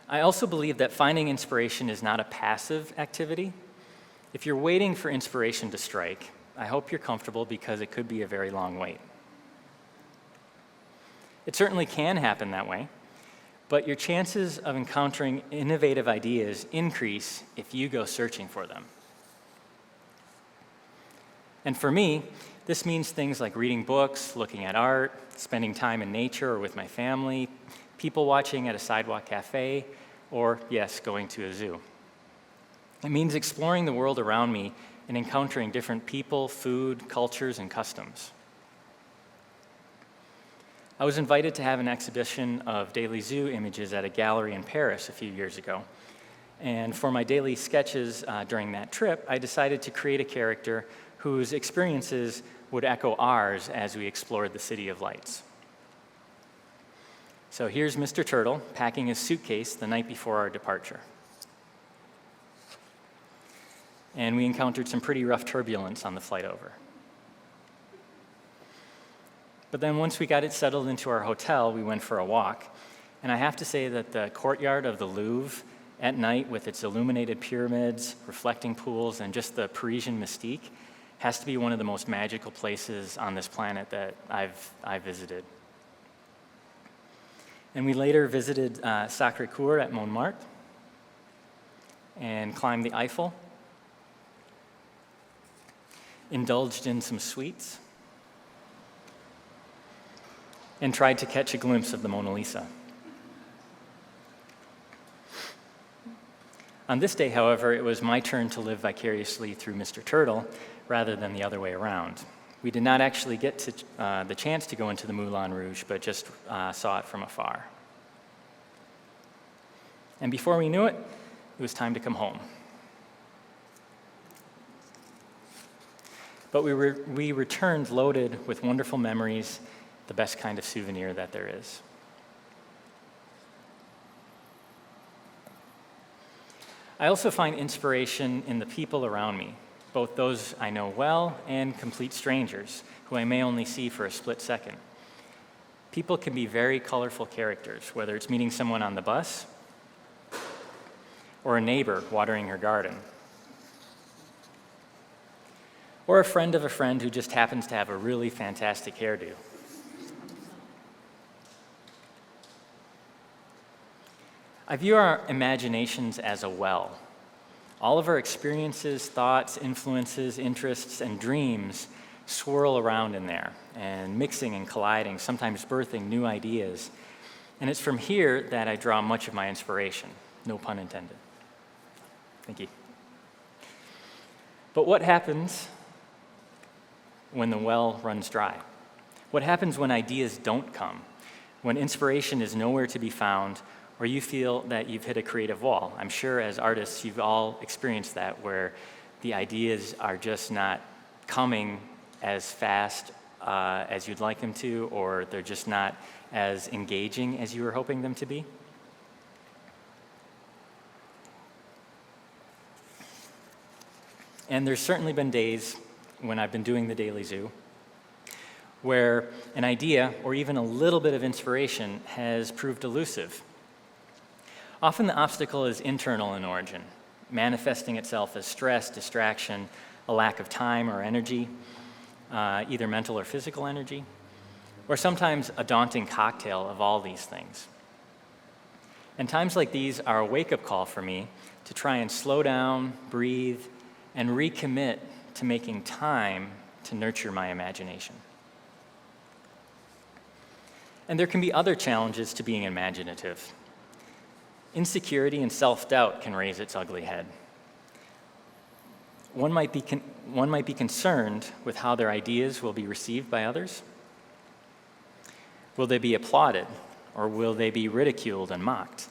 I also believe that finding inspiration is not a passive activity. If you're waiting for inspiration to strike, I hope you're comfortable because it could be a very long wait. It certainly can happen that way, but your chances of encountering innovative ideas increase if you go searching for them. And for me, this means things like reading books, looking at art, spending time in nature or with my family, people watching at a sidewalk cafe, or, yes, going to a zoo. It means exploring the world around me and encountering different people, food, cultures, and customs. I was invited to have an exhibition of daily zoo images at a gallery in Paris a few years ago. And for my daily sketches during that trip, I decided to create a character whose experiences would echo ours as we explored the City of Lights. So here's Mr. Turtle packing his suitcase the night before our departure. And we encountered some pretty rough turbulence on the flight over. But then once we got it settled into our hotel, we went for a walk. And I have to say that the courtyard of the Louvre at night with its illuminated pyramids, reflecting pools, and just the Parisian mystique has to be one of the most magical places on this planet that I've visited. And we later visited Sacré-Cœur at Montmartre and climbed the Eiffel, indulged in some sweets, and tried to catch a glimpse of the Mona Lisa. On this day, however, it was my turn to live vicariously through Mr. Turtle rather than the other way around. We did not actually get to, the chance to go into the Moulin Rouge, but just saw it from afar. And before we knew it, it was time to come home. But we returned loaded with wonderful memories, the best kind of souvenir that there is. I also find inspiration in the people around me, both those I know well and complete strangers who I may only see for a split second. People can be very colorful characters, whether it's meeting someone on the bus or a neighbor watering her garden, or a friend of a friend who just happens to have a really fantastic hairdo. I view our imaginations as a well. All of our experiences, thoughts, influences, interests, and dreams swirl around in there, and mixing and colliding, sometimes birthing new ideas. And it's from here that I draw much of my inspiration, no pun intended. Thank you. But what happens when the well runs dry? What happens when ideas don't come? When inspiration is nowhere to be found, or you feel that you've hit a creative wall? I'm sure as artists, you've all experienced that, where the ideas are just not coming as fast as you'd like them to, or they're just not as engaging as you were hoping them to be. And there's certainly been days when I've been doing the Daily Zoo where an idea or even a little bit of inspiration has proved elusive. Often the obstacle is internal in origin, manifesting itself as stress, distraction, a lack of time or energy, either mental or physical energy, or sometimes a daunting cocktail of all these things. And times like these are a wake-up call for me to try and slow down, breathe, and recommit to making time to nurture my imagination. And there can be other challenges to being imaginative. Insecurity and self-doubt can raise its ugly head. One might be concerned with how their ideas will be received by others. Will they be applauded, or will they be ridiculed and mocked?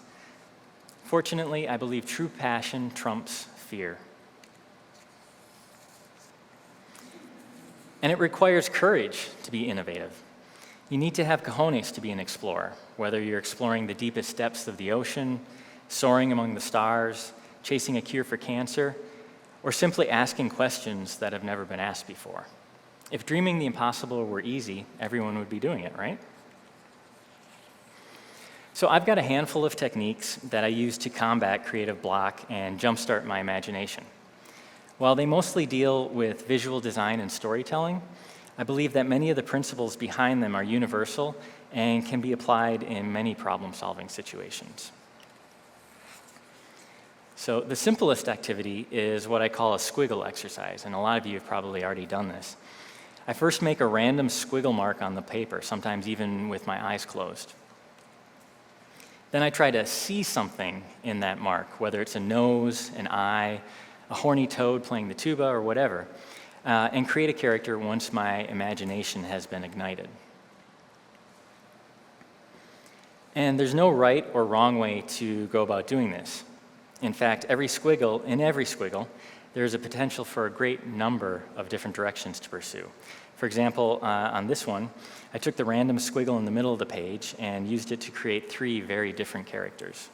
Fortunately, I believe true passion trumps fear. And it requires courage to be innovative. You need to have cojones to be an explorer, whether you're exploring the deepest depths of the ocean, soaring among the stars, chasing a cure for cancer, or simply asking questions that have never been asked before. If dreaming the impossible were easy, everyone would be doing it, right? So I've got a handful of techniques that I use to combat creative block and jumpstart my imagination. While they mostly deal with visual design and storytelling, I believe that many of the principles behind them are universal and can be applied in many problem-solving situations. So the simplest activity is what I call a squiggle exercise, and a lot of you have probably already done this. I first make a random squiggle mark on the paper, sometimes even with my eyes closed. Then I try to see something in that mark, whether it's a nose, an eye, a horny toad playing the tuba, or whatever, and create a character once my imagination has been ignited. And there's no right or wrong way to go about doing this. In fact, in every squiggle, there's a potential for a great number of different directions to pursue. For example, on this one, I took the random squiggle in the middle of the page and used it to create 3 very different characters.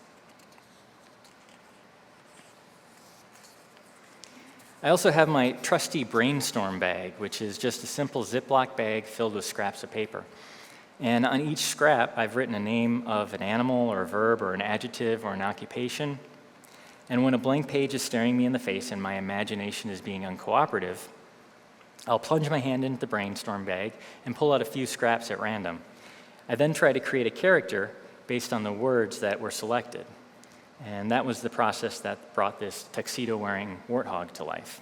I also have my trusty Brainstorm Bag, which is just a simple Ziploc bag filled with scraps of paper. And on each scrap, I've written a name of an animal or a verb or an adjective or an occupation. And when a blank page is staring me in the face and my imagination is being uncooperative, I'll plunge my hand into the Brainstorm Bag and pull out a few scraps at random. I then try to create a character based on the words that were selected. And that was the process that brought this tuxedo-wearing warthog to life,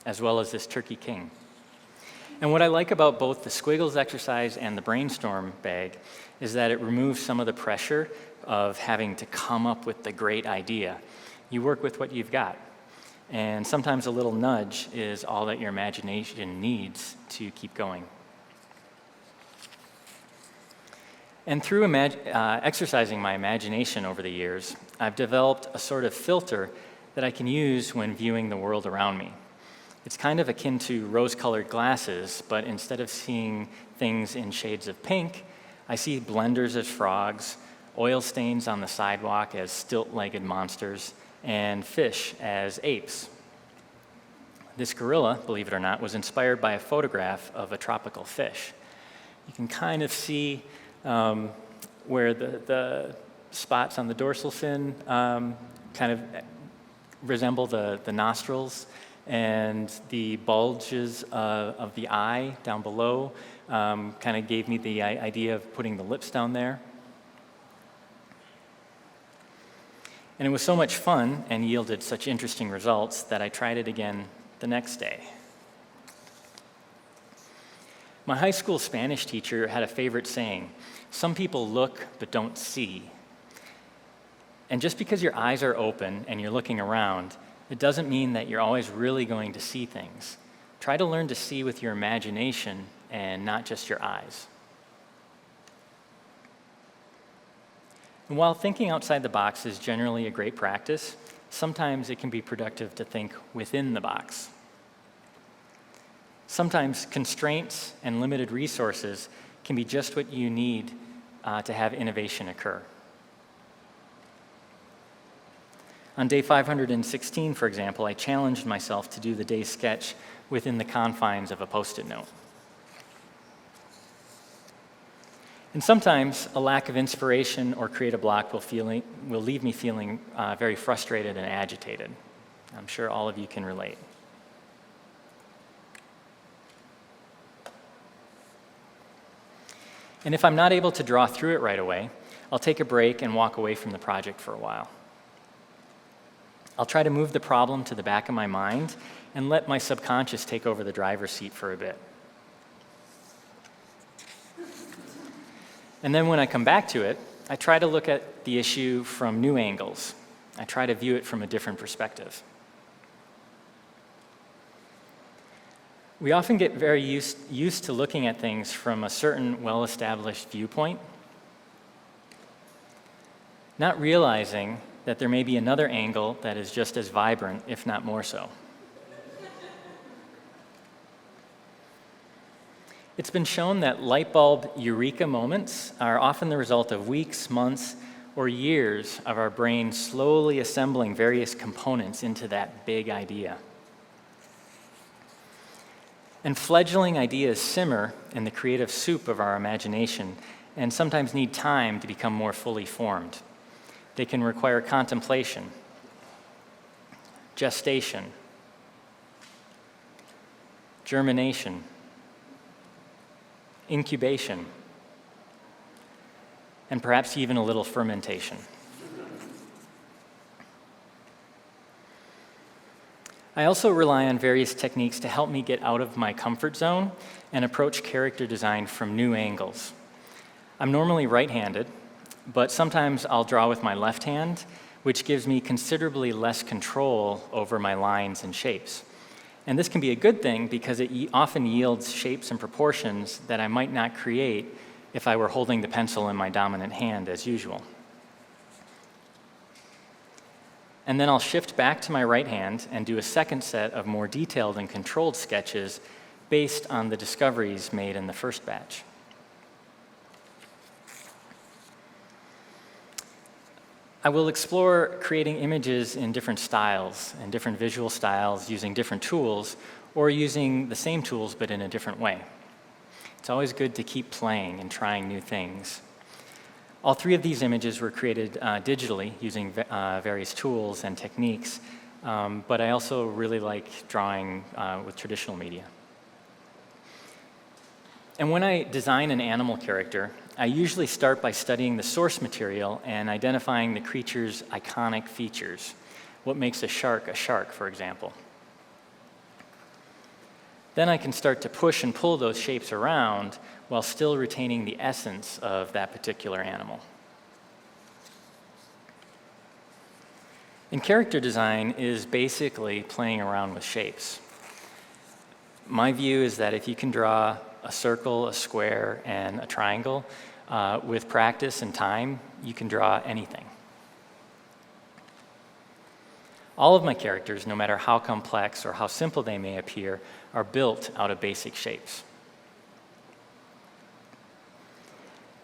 as well as this turkey king. And what I like about both the squiggles exercise and the Brainstorm Bag is that it removes some of the pressure of having to come up with the great idea. You work with what you've got. And sometimes a little nudge is all that your imagination needs to keep going. And through exercising my imagination over the years, I've developed a sort of filter that I can use when viewing the world around me. It's kind of akin to rose-colored glasses, but instead of seeing things in shades of pink, I see blenders as frogs, oil stains on the sidewalk as stilt-legged monsters, and fish as apes. This gorilla, believe it or not, was inspired by a photograph of a tropical fish. You can kind of see where the spots on the dorsal fin kind of resemble the nostrils, and the bulges of the eye down below kind of gave me the idea of putting the lips down there. And it was so much fun and yielded such interesting results that I tried it again the next day. My high school Spanish teacher had a favorite saying, "Some people look but don't see." And just because your eyes are open and you're looking around, it doesn't mean that you're always really going to see things. Try to learn to see with your imagination and not just your eyes. And while thinking outside the box is generally a great practice, sometimes it can be productive to think within the box. Sometimes constraints and limited resources can be just what you need to have innovation occur. On day 516, for example, I challenged myself to do the day's sketch within the confines of a Post-it note. And sometimes a lack of inspiration or creative block will leave me feeling very frustrated and agitated. I'm sure all of you can relate. And if I'm not able to draw through it right away, I'll take a break and walk away from the project for a while. I'll try to move the problem to the back of my mind and let my subconscious take over the driver's seat for a bit. And then when I come back to it, I try to look at the issue from new angles. I try to view it from a different perspective. We often get very used to looking at things from a certain well-established viewpoint, not realizing that there may be another angle that is just as vibrant, if not more so. It's been shown that light bulb eureka moments are often the result of weeks, months, or years of our brain slowly assembling various components into that big idea. And fledgling ideas simmer in the creative soup of our imagination and sometimes need time to become more fully formed. They can require contemplation, gestation, germination, incubation, and perhaps even a little fermentation. I also rely on various techniques to help me get out of my comfort zone and approach character design from new angles. I'm normally right-handed, but sometimes I'll draw with my left hand, which gives me considerably less control over my lines and shapes. And this can be a good thing because it often yields shapes and proportions that I might not create if I were holding the pencil in my dominant hand as usual. And then I'll shift back to my right hand and do a second set of more detailed and controlled sketches based on the discoveries made in the first batch. I will explore creating images in different styles and different visual styles using different tools or using the same tools but in a different way. It's always good to keep playing and trying new things. All three of these images were created digitally using various tools and techniques, but I also really like drawing with traditional media. And when I design an animal character, I usually start by studying the source material and identifying the creature's iconic features. What makes a shark, for example. Then I can start to push and pull those shapes around while still retaining the essence of that particular animal. And character design is basically playing around with shapes. My view is that if you can draw a circle, a square, and a triangle, with practice and time, you can draw anything. All of my characters, no matter how complex or how simple they may appear, are built out of basic shapes.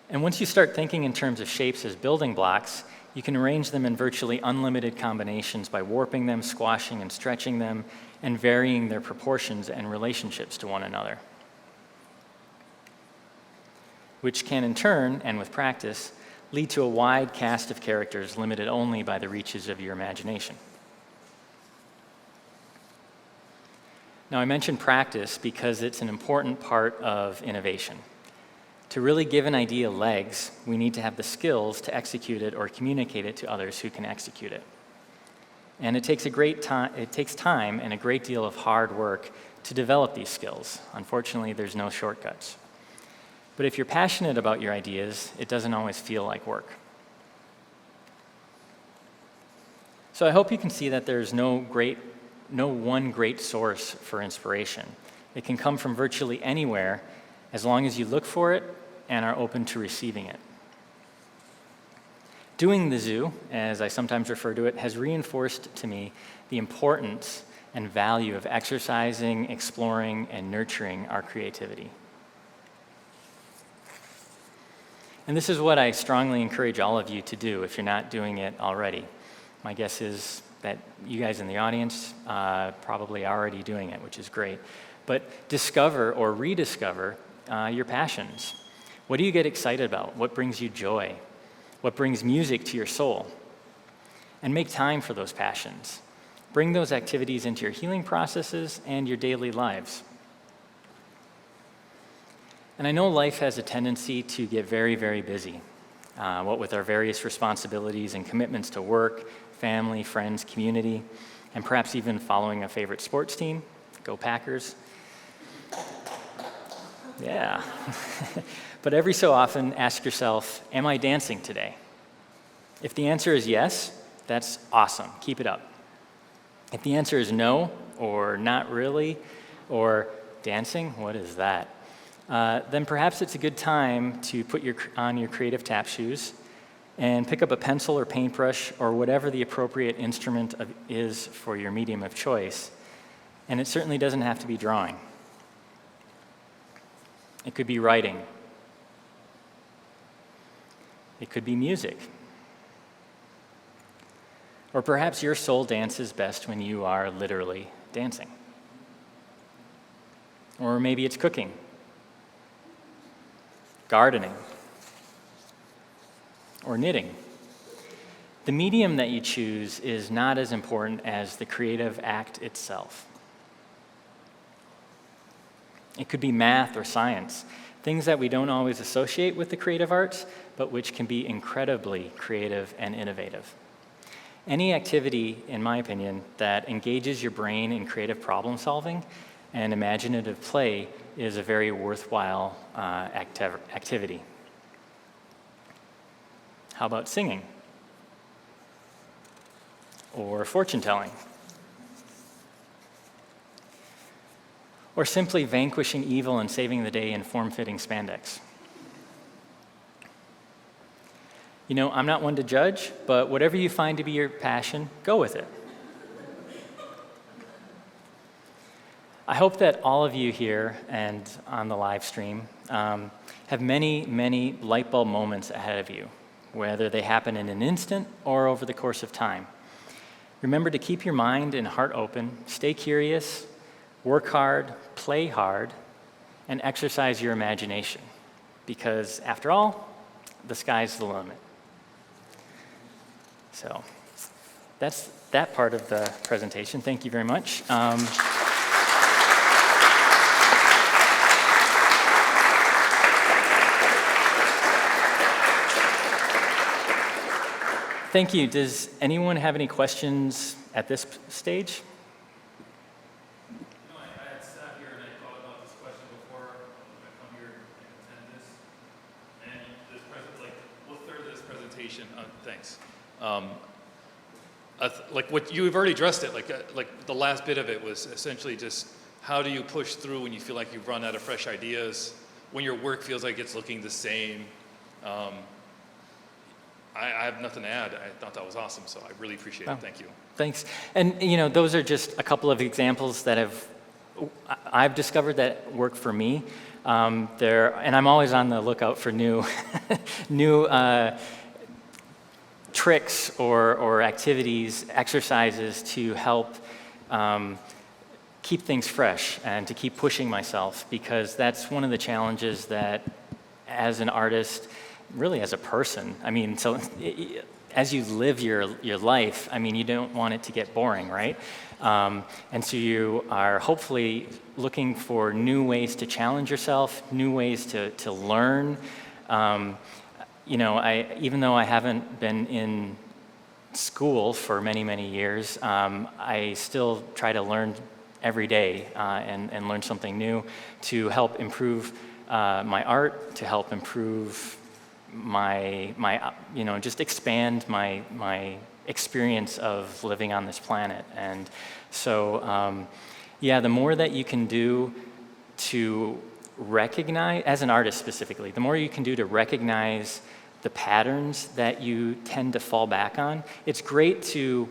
And once you start thinking in terms of shapes as building blocks, you can arrange them in virtually unlimited combinations by warping them, squashing and stretching them, and varying their proportions and relationships to one another, which can in turn, and with practice, lead to a wide cast of characters limited only by the reaches of your imagination. Now, I mentioned practice because it's an important part of innovation. To really give an idea legs, we need to have the skills to execute it or communicate it to others who can execute it. And it takes time and a great deal of hard work to develop these skills. Unfortunately, there's no shortcuts. But if you're passionate about your ideas, it doesn't always feel like work. So I hope you can see that there's no one great source for inspiration. It can come from virtually anywhere as long as you look for it and are open to receiving it. Doing the zoo, as I sometimes refer to it, has reinforced to me the importance and value of exercising, exploring, and nurturing our creativity. And this is what I strongly encourage all of you to do if you're not doing it already. My guess is that you guys in the audience probably are already doing it, which is great. But discover or rediscover your passions. What do you get excited about? What brings you joy? What brings music to your soul? And make time for those passions. Bring those activities into your healing processes and your daily lives. And I know life has a tendency to get very, very busy, what with our various responsibilities and commitments to work, family, friends, community, and perhaps even following a favorite sports team. Go Packers. Yeah. But every so often, ask yourself, am I dancing today? If the answer is yes, that's awesome. Keep it up. If the answer is no, or not really, or dancing, what is that? Then perhaps it's a good time to put on your creative tap shoes and pick up a pencil or paintbrush or whatever the appropriate instrument is for your medium of choice. And it certainly doesn't have to be drawing. It could be writing. It could be music. Or perhaps your soul dances best when you are literally dancing. Or maybe it's cooking, gardening, or knitting. The medium that you choose is not as important as the creative act itself. It could be math or science, things that we don't always associate with the creative arts, but which can be incredibly creative and innovative. Any activity, in my opinion, that engages your brain in creative problem solving and imaginative play is a very worthwhile activity. How about singing? Or fortune telling? Or simply vanquishing evil and saving the day in form-fitting spandex? You know, I'm not one to judge, but whatever you find to be your passion, go with it. I hope that all of you here and on the live stream have many, many light bulb moments ahead of you, whether they happen in an instant or over the course of time. Remember to keep your mind and heart open, stay curious, work hard, play hard, and exercise your imagination. Because after all, the sky's the limit. So that's that part of the presentation. Thank you very much. Thank you. Does anyone have any questions at this stage? I had sat here and I thought about this question before I come here and attend this. And one third of this presentation, thanks. Like what you've already addressed it. Like the last bit of it was essentially just how do you push through when you feel like you've run out of fresh ideas, when your work feels like it's looking the same. I have nothing to add. I thought that was awesome, so I really appreciate it. Thank you. Thanks. And you know, those are just a couple of examples that I've discovered that work for me. And I'm always on the lookout for new tricks or activities, exercises to help keep things fresh and to keep pushing myself, because that's one of the challenges that as an artist, really as a person, I mean, so as you live your life, I mean, you don't want it to get boring, right? And so you are hopefully looking for new ways to challenge yourself, new ways to learn. You know, even though I haven't been in school for many, many years, I still try to learn every day and learn something new to help improve my art, to help improve my you know, just expand my experience of living on this planet. And so, yeah, the more that you can do to recognize, as an artist specifically, the more you can do to recognize the patterns that you tend to fall back on. It's great to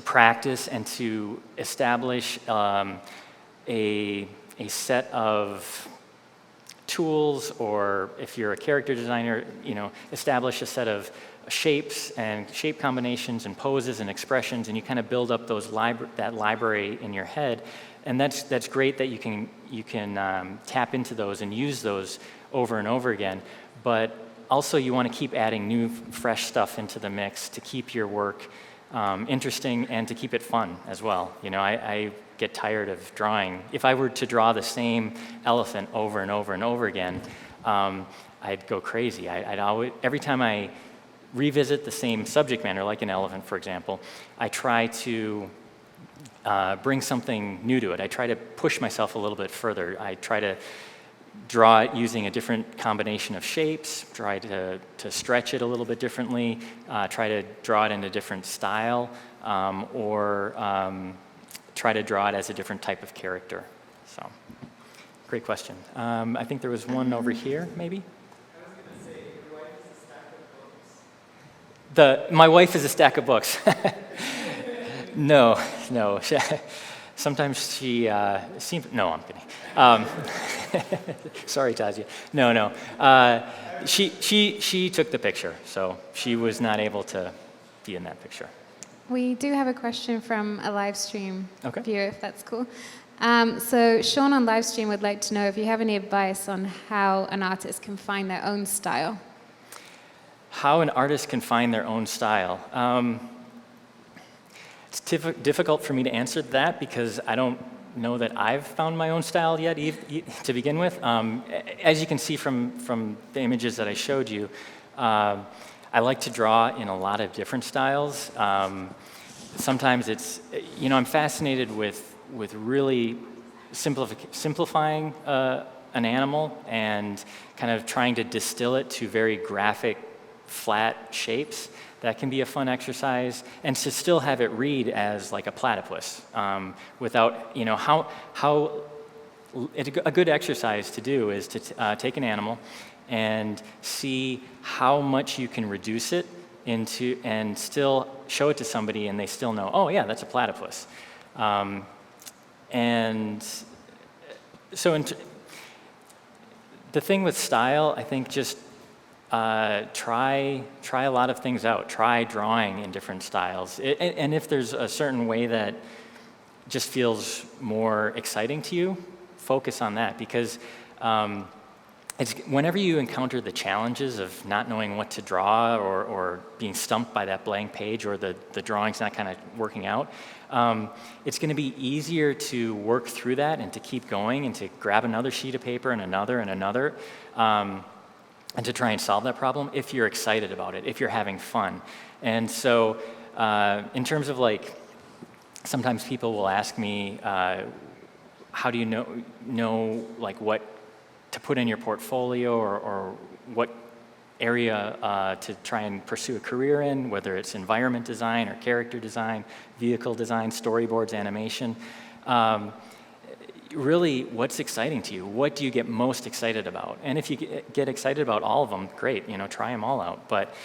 practice and to establish a set of tools, or if you're a character designer, you know, establish a set of shapes and shape combinations and poses and expressions, and you kind of build up those that library in your head. And that's great that you can tap into those and use those over and over again. But also, you want to keep adding new, fresh stuff into the mix to keep your work interesting and to keep it fun as well. You know, I get tired of drawing. If I were to draw the same elephant over and over and over again, I'd go crazy. I'd always, every time I revisit the same subject matter, like an elephant, for example, I try to bring something new to it. I try to push myself a little bit further. I try to draw it using a different combination of shapes, try to stretch it a little bit differently, try to draw it in a different style, or try to draw it as a different type of character. So, great question. I think there was one over here, maybe? I was going to say, your wife is a stack of books. My wife is a stack of books. No. Sometimes she seems, no, I'm kidding. Sorry, Tazia. No. She took the picture, so she was not able to be in that picture. We do have a question from a live stream Okay. viewer, if that's cool. So Sean on live stream would like to know if you have any advice on how an artist can find their own style. How an artist can find their own style. It's difficult for me to answer that because I don't know that I've found my own style yet to begin with. As you can see from the images that I showed you, I like to draw in a lot of different styles. Sometimes it's, you know, I'm fascinated with really simplifying an animal and kind of trying to distill it to very graphic, flat shapes. That can be a fun exercise, and to still have it read as like a platypus without, you know, a good exercise to do is to take an animal and see how much you can reduce it into and still show it to somebody and they still know, oh yeah, that's a platypus. And so the thing with style, I think just try a lot of things out. Try drawing in different styles. And if there's a certain way that just feels more exciting to you, focus on that, because it's whenever you encounter the challenges of not knowing what to draw or being stumped by that blank page or the drawing's not kind of working out, it's going to be easier to work through that and to keep going and to grab another sheet of paper and another and another. And to try and solve that problem if you're excited about it, if you're having fun. And so in terms of like, sometimes people will ask me, how do you know like what to put in your portfolio or what area to try and pursue a career in, whether it's environment design or character design, vehicle design, storyboards, animation. Really, what's exciting to you? What do you get most excited about? And if you get excited about all of them, great, you know, try them all out. But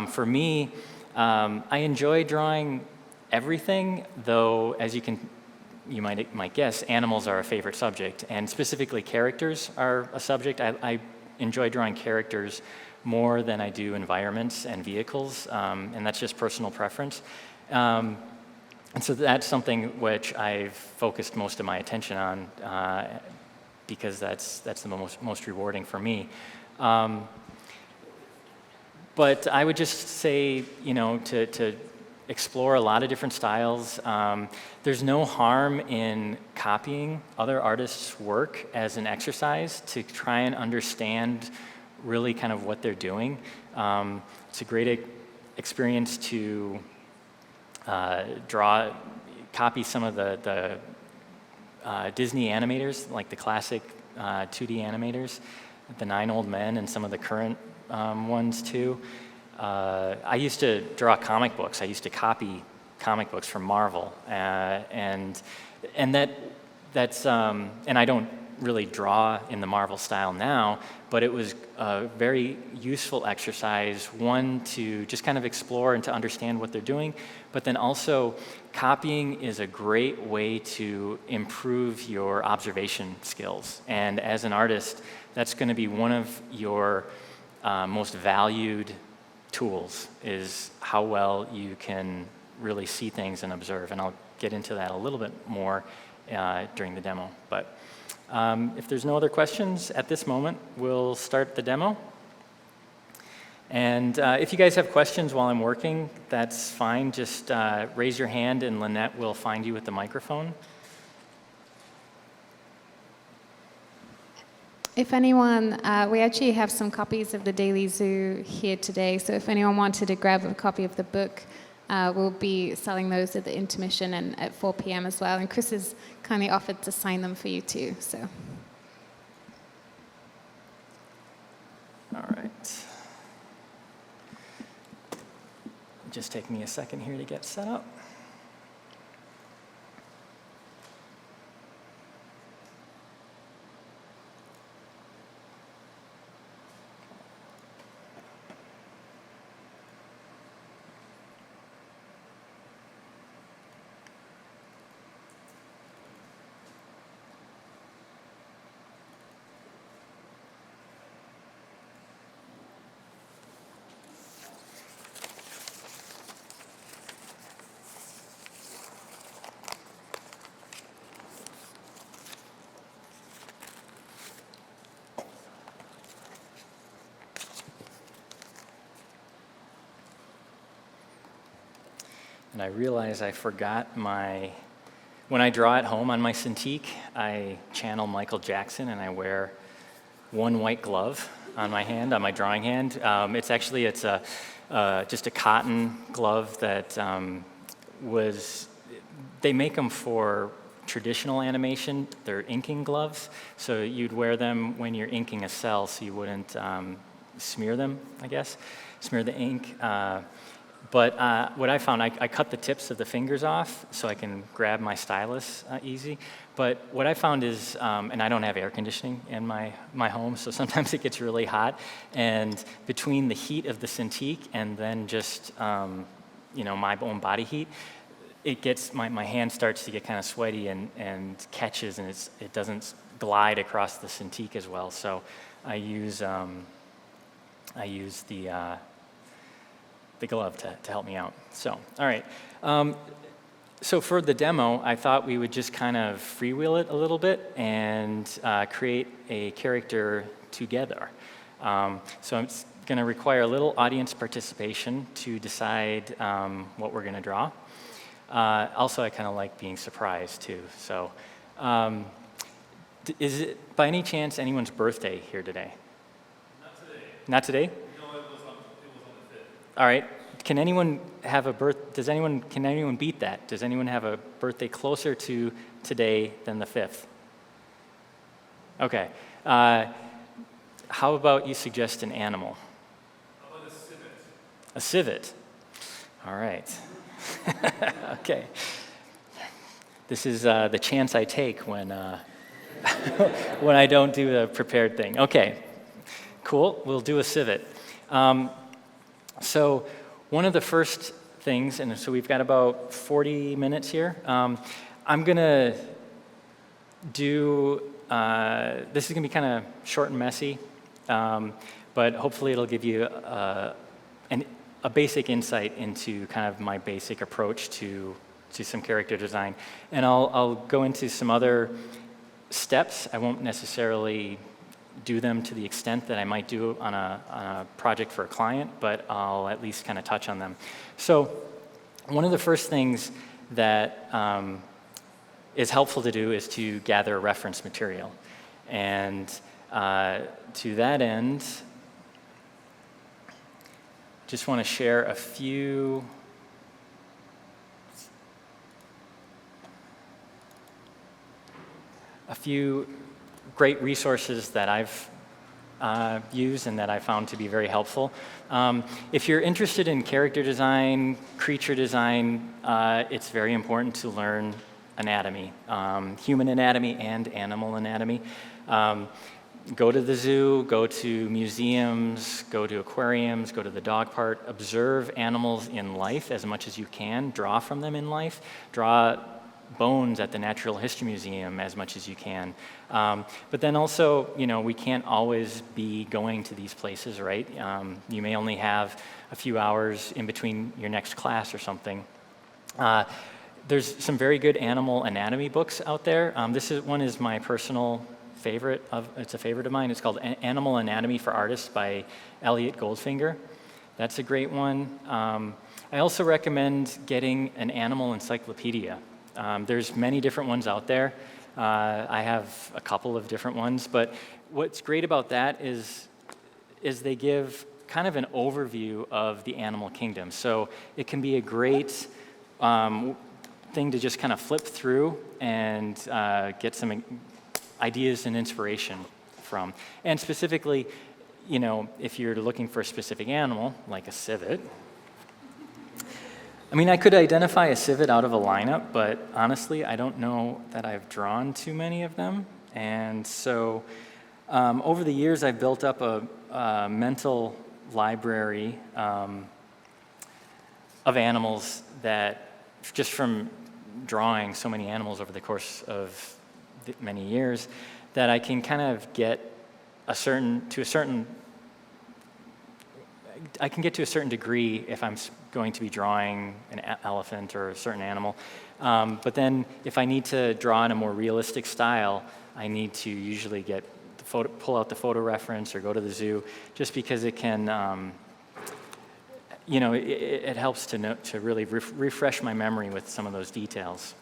for me, I enjoy drawing everything, though, as you might guess, animals are a favorite subject, and specifically characters are a subject. I enjoy drawing characters more than I do environments and vehicles, and that's just personal preference. And so that's something which I've focused most of my attention on because that's the most rewarding for me. But I would just say, to explore a lot of different styles. There's no harm in copying other artists' work as an exercise to try and understand really kind of what they're doing. It's a great experience to copy some of the Disney animators, like the classic 2D animators, the 9 Old Men and some of the current ones too. I used to draw comic books. I used to copy comic books from Marvel, and I don't really draw in the Marvel style now, but it was a very useful exercise, one to just kind of explore and to understand what they're doing, but then also copying is a great way to improve your observation skills. And as an artist, that's going to be one of your most valued tools, is how well you can really see things and observe. And I'll get into that a little bit more during the demo. But if there's no other questions at this moment, we'll start the demo. And if you guys have questions while I'm working, that's fine. Just raise your hand and Lynette will find you with the microphone. If anyone, we actually have some copies of the Daily Zoo here today, so if anyone wanted to grab a copy of the book, we'll be selling those at the intermission and at 4 p.m. as well, and Chris has kindly offered to sign them for you too, so. All right. Just take me a second here to get set up. And I realize I forgot when I draw at home on my Cintiq, I channel Michael Jackson and I wear one white glove on my hand, on my drawing hand. It's just a cotton glove that they make them for traditional animation. They're inking gloves, so you'd wear them when you're inking a cell so you wouldn't smear them, I guess, smear the ink. But what I found, I cut the tips of the fingers off so I can grab my stylus easy. But what I found is, and I don't have air conditioning in my home, so sometimes it gets really hot. And between the heat of the Cintiq and then just my own body heat, it gets my hand starts to get kind of sweaty and catches, and it doesn't glide across the Cintiq as well. So I use the glove to help me out. So, all right. So for the demo, I thought we would just kind of freewheel it a little bit and create a character together. So it's going to require a little audience participation to decide what we're going to draw. Also, I kind of like being surprised too. So is it by any chance anyone's birthday here today? Not today. Not today? No, it was on the 5th. All right. Can anyone have can anyone beat that? Does anyone have a birthday closer to today than the 5th? Okay. How about you suggest an animal? How about a civet? A civet. All right. Okay. This is the chance I take when when I don't do the prepared thing. Okay. Cool. We'll do a civet. So one of the first things, and so we've got about 40 minutes here. I'm going to do, this is going to be kind of short and messy, but hopefully it'll give you a basic insight into kind of my basic approach to some character design. And I'll go into some other steps. I won't necessarily do them to the extent that I might do on a project for a client, but I'll at least kind of touch on them. So one of the first things that is helpful to do is to gather reference material. And to that end, just want to share a few great resources that I've used and that I found to be very helpful. If you're interested in character design, creature design, it's very important to learn anatomy, human anatomy and animal anatomy. Go to the zoo, go to museums, go to aquariums, go to the dog park, observe animals in life as much as you can, draw from them in life, draw bones at the Natural History Museum as much as you can. But then also, we can't always be going to these places, right? You may only have a few hours in between your next class or something. There's some very good animal anatomy books out there. One is my personal favorite. It's a favorite of mine. It's called Animal Anatomy for Artists by Elliot Goldfinger. That's a great one. I also recommend getting an animal encyclopedia. There's many different ones out there. I have a couple of different ones, but what's great about that is they give kind of an overview of the animal kingdom. So it can be a great thing to just kind of flip through and get some ideas and inspiration from. And specifically, if you're looking for a specific animal, like a civet, I could identify a civet out of a lineup, but honestly, I don't know that I've drawn too many of them. And so over the years, I've built up a mental library of animals that, just from drawing so many animals over the course of many years, that I can kind of get to a certain degree if I'm going to be drawing an elephant or a certain animal. But then if I need to draw in a more realistic style, I need to usually pull out the photo reference or go to the zoo, just because it can, it helps to really refresh my memory with some of those details.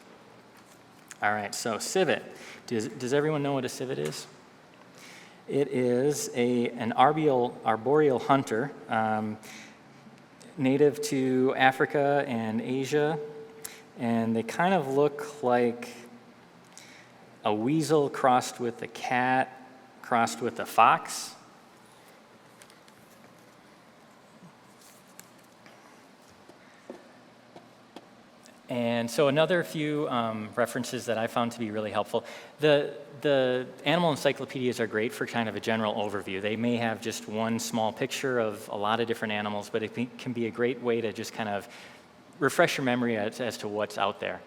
All right, so civet. Does everyone know what a civet is? It is an arboreal hunter, native to Africa and Asia, and they kind of look like a weasel crossed with a cat, crossed with a fox. And so another few references that I found to be really helpful. The animal encyclopedias are great for kind of a general overview. They may have just one small picture of a lot of different animals, but it can be a great way to just kind of refresh your memory as to what's out there.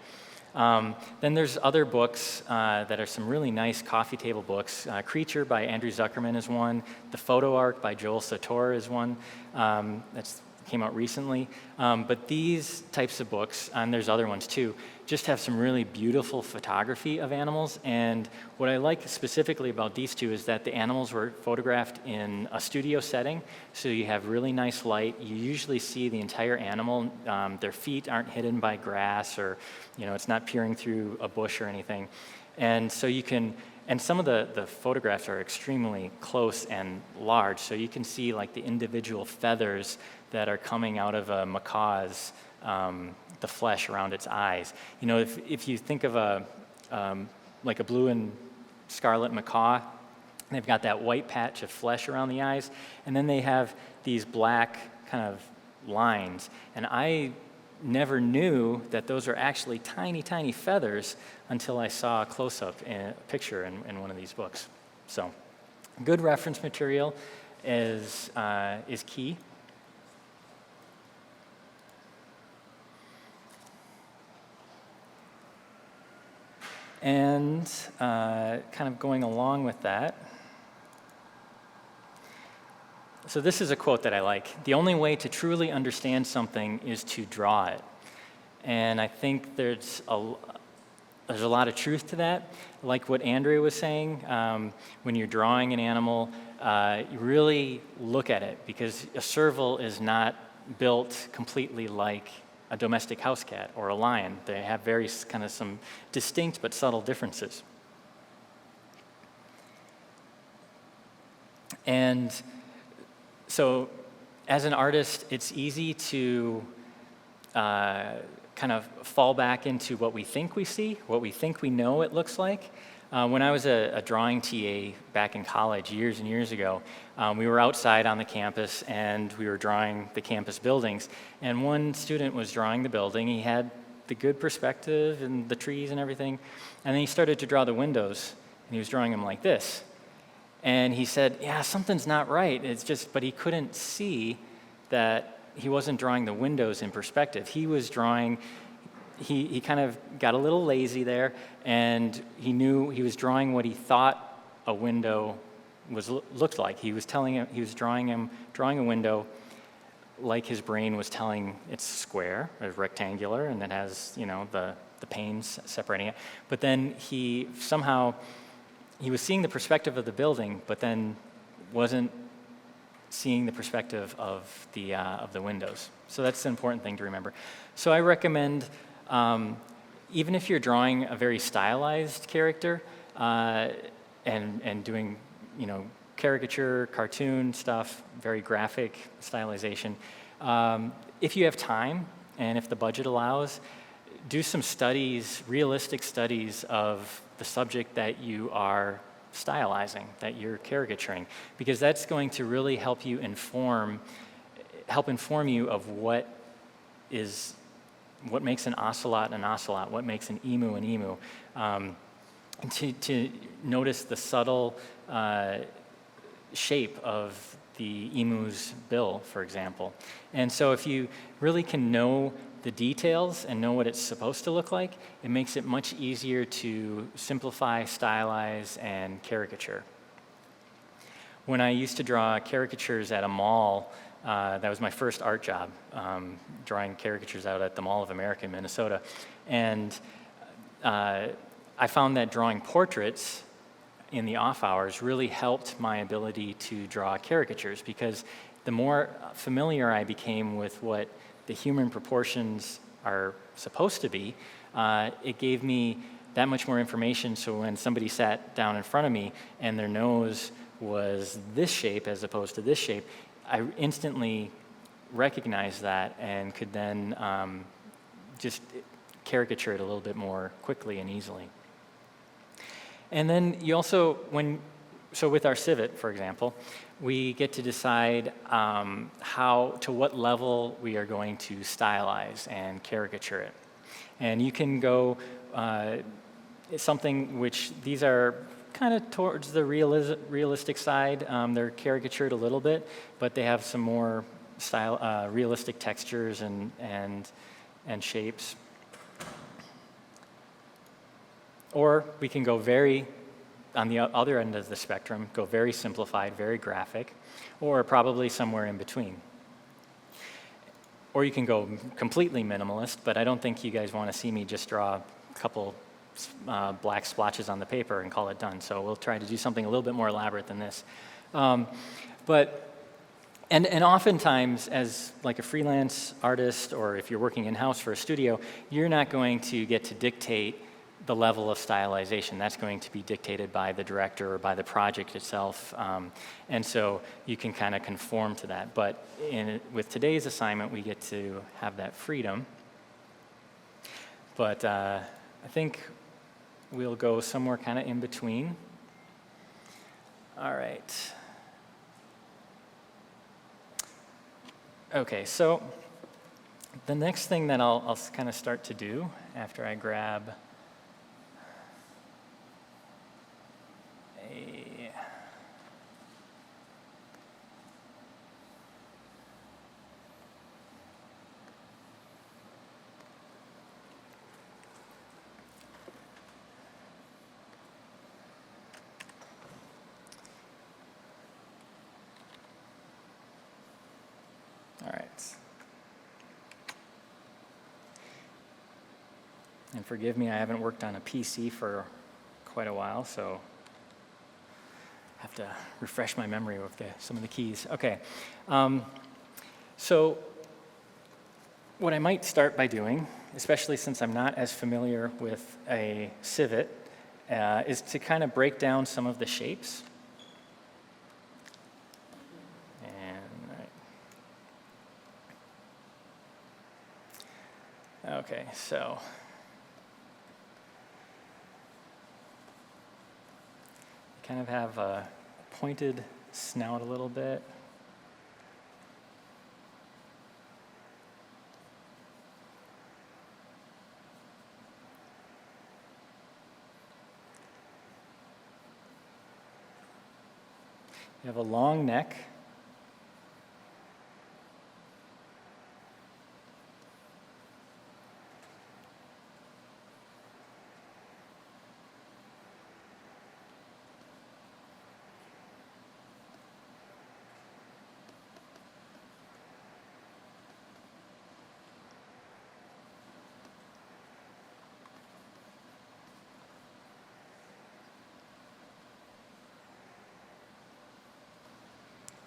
Then there's other books that are some really nice coffee table books. Creature by Andrew Zuckerman is one. The Photo Arc by Joel Sator is one. That's came out recently. But these types of books, and there's other ones too, just have some really beautiful photography of animals. And what I like specifically about these two is that the animals were photographed in a studio setting, so you have really nice light. You usually see the entire animal. Their feet aren't hidden by grass, or it's not peering through a bush or anything. And so you can, and some of the photographs are extremely close and large, so you can see like the individual feathers that are coming out of a macaw's, the flesh around its eyes. If you think of like a blue and scarlet macaw, they've got that white patch of flesh around the eyes, and then they have these black kind of lines. And I never knew that those are actually tiny, tiny feathers until I saw a close-up picture in one of these books. So, good reference material is key. And kind of going along with that, so this is a quote that I like. The only way to truly understand something is to draw it. And I think there's there's a lot of truth to that. Like what Andrea was saying, when you're drawing an animal, you really look at it, because a serval is not built completely like a domestic house cat or a lion. They have very kind of some distinct but subtle differences. And so as an artist, it's easy to kind of fall back into what we think we see, what we think we know it looks like. When I was a drawing TA back in college years and years ago, we were outside on the campus and we were drawing the campus buildings. And one student was drawing the building. He had the good perspective and the trees and everything. And then he started to draw the windows, and he was drawing them like this. And he said, yeah, something's not right. It's just, but he couldn't see that he wasn't drawing the windows in perspective. He was drawing, he kind of got a little lazy there, and he knew he was drawing what he thought a window looked like. He was drawing a window like his brain was telling it's square, or rectangular, and it has, the panes separating it. But then he was seeing the perspective of the building, but then wasn't seeing the perspective of the windows. So that's an important thing to remember. So I recommend, even if you're drawing a very stylized character and doing, caricature, cartoon stuff, very graphic stylization, if you have time and if the budget allows, do some studies, realistic studies of the subject that you are stylizing, that you're caricaturing, because that's going to really help inform you of what makes an ocelot an ocelot, what makes an emu an emu, and to notice the subtle shape of the emu's bill, for example. And so if you really can know the details and know what it's supposed to look like, it makes it much easier to simplify, stylize, and caricature. When I used to draw caricatures at a mall, that was my first art job, drawing caricatures out at the Mall of America in Minnesota. And I found that drawing portraits in the off hours really helped my ability to draw caricatures, because the more familiar I became with what the human proportions are supposed to be, it gave me that much more information. So when somebody sat down in front of me and their nose was this shape as opposed to this shape, I instantly recognized that and could then just caricature it a little bit more quickly and easily. And then you also, so with our Civet, for example, we get to decide to what level we are going to stylize and caricature it. And you can go something which, these are kind of towards the realistic side. They're caricatured a little bit, but they have some more realistic textures and shapes. Or we can go on the other end of the spectrum, go very simplified, very graphic, or probably somewhere in between. Or you can go completely minimalist, but I don't think you guys want to see me just draw a couple black splotches on the paper and call it done. So we'll try to do something a little bit more elaborate than this. But oftentimes, as like a freelance artist, or if you're working in-house for a studio, you're not going to get to dictate the level of stylization. That's going to be dictated by the director or by the project itself. And so you can kind of conform to that. But with today's assignment, we get to have that freedom. But I think we'll go somewhere kind of in between. All right. Okay, so the next thing that I'll kind of start to do after I grab all right. And forgive me, I haven't worked on a PC for quite a while, so I have to refresh my memory with some of the keys. Okay, so what I might start by doing, especially since I'm not as familiar with a civet, is to kind of break down some of the shapes. Okay, so you kind of have a pointed snout a little bit. You have a long neck.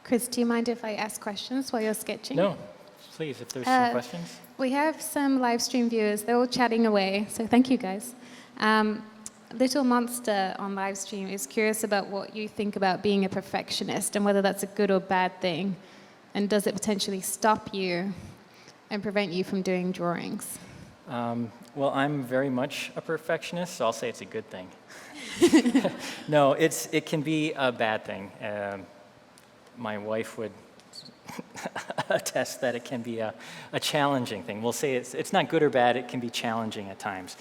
Chris, do you mind if I ask questions while you're sketching? No, please, if there's some questions. We have some live stream viewers. They're all chatting away, so thank you, guys. Little Monster on live stream is curious about what you think about being a perfectionist and whether that's a good or bad thing, and does it potentially stop you and prevent you from doing drawings? Well, I'm very much a perfectionist, so I'll say it's a good thing. No, it can be a bad thing. My wife would attest that it can be a challenging thing. We'll say it's not good or bad, it can be challenging at times.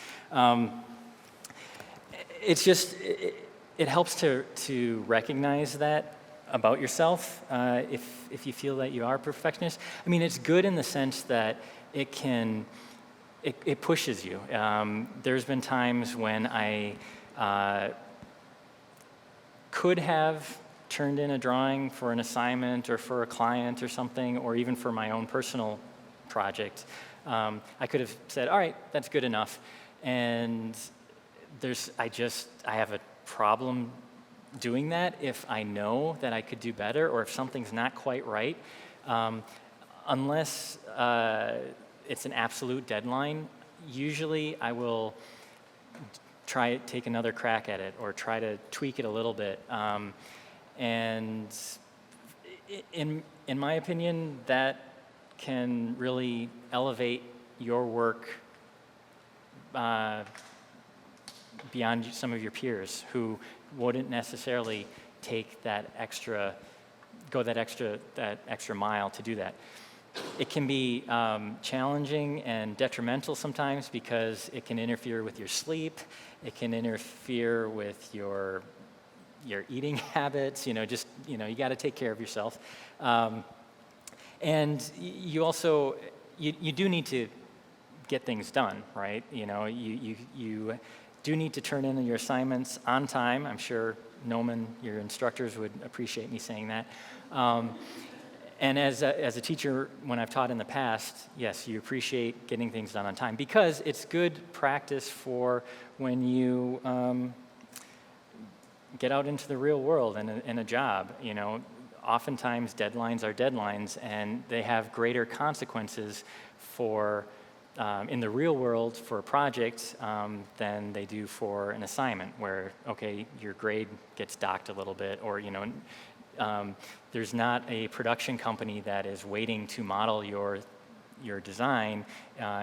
It's just, it helps to recognize that about yourself if you feel that you are a perfectionist. I mean, it's good in the sense that it pushes you. There's been times when I could have turned in a drawing for an assignment or for a client or something, or even for my own personal project. I could have said, all right, that's good enough. And I have a problem doing that if I know that I could do better, or if something's not quite right. Unless it's an absolute deadline, usually I will take another crack at it or try to tweak it a little bit. And in my opinion, that can really elevate your work beyond some of your peers who wouldn't necessarily take that extra mile to do that. It can be challenging and detrimental sometimes because it can interfere with your sleep. It can interfere with your eating habits. You got to take care of yourself. And you also, you do need to get things done, right? You do need to turn in your assignments on time. I'm sure, Gnomon, your instructors would appreciate me saying that. And as a teacher, when I've taught in the past, yes, you appreciate getting things done on time because it's good practice for when you get out into the real world in a job. Oftentimes deadlines are deadlines, and they have greater consequences for in the real world for a project than they do for an assignment, where your grade gets docked a little bit, or there's not a production company that is waiting to model your design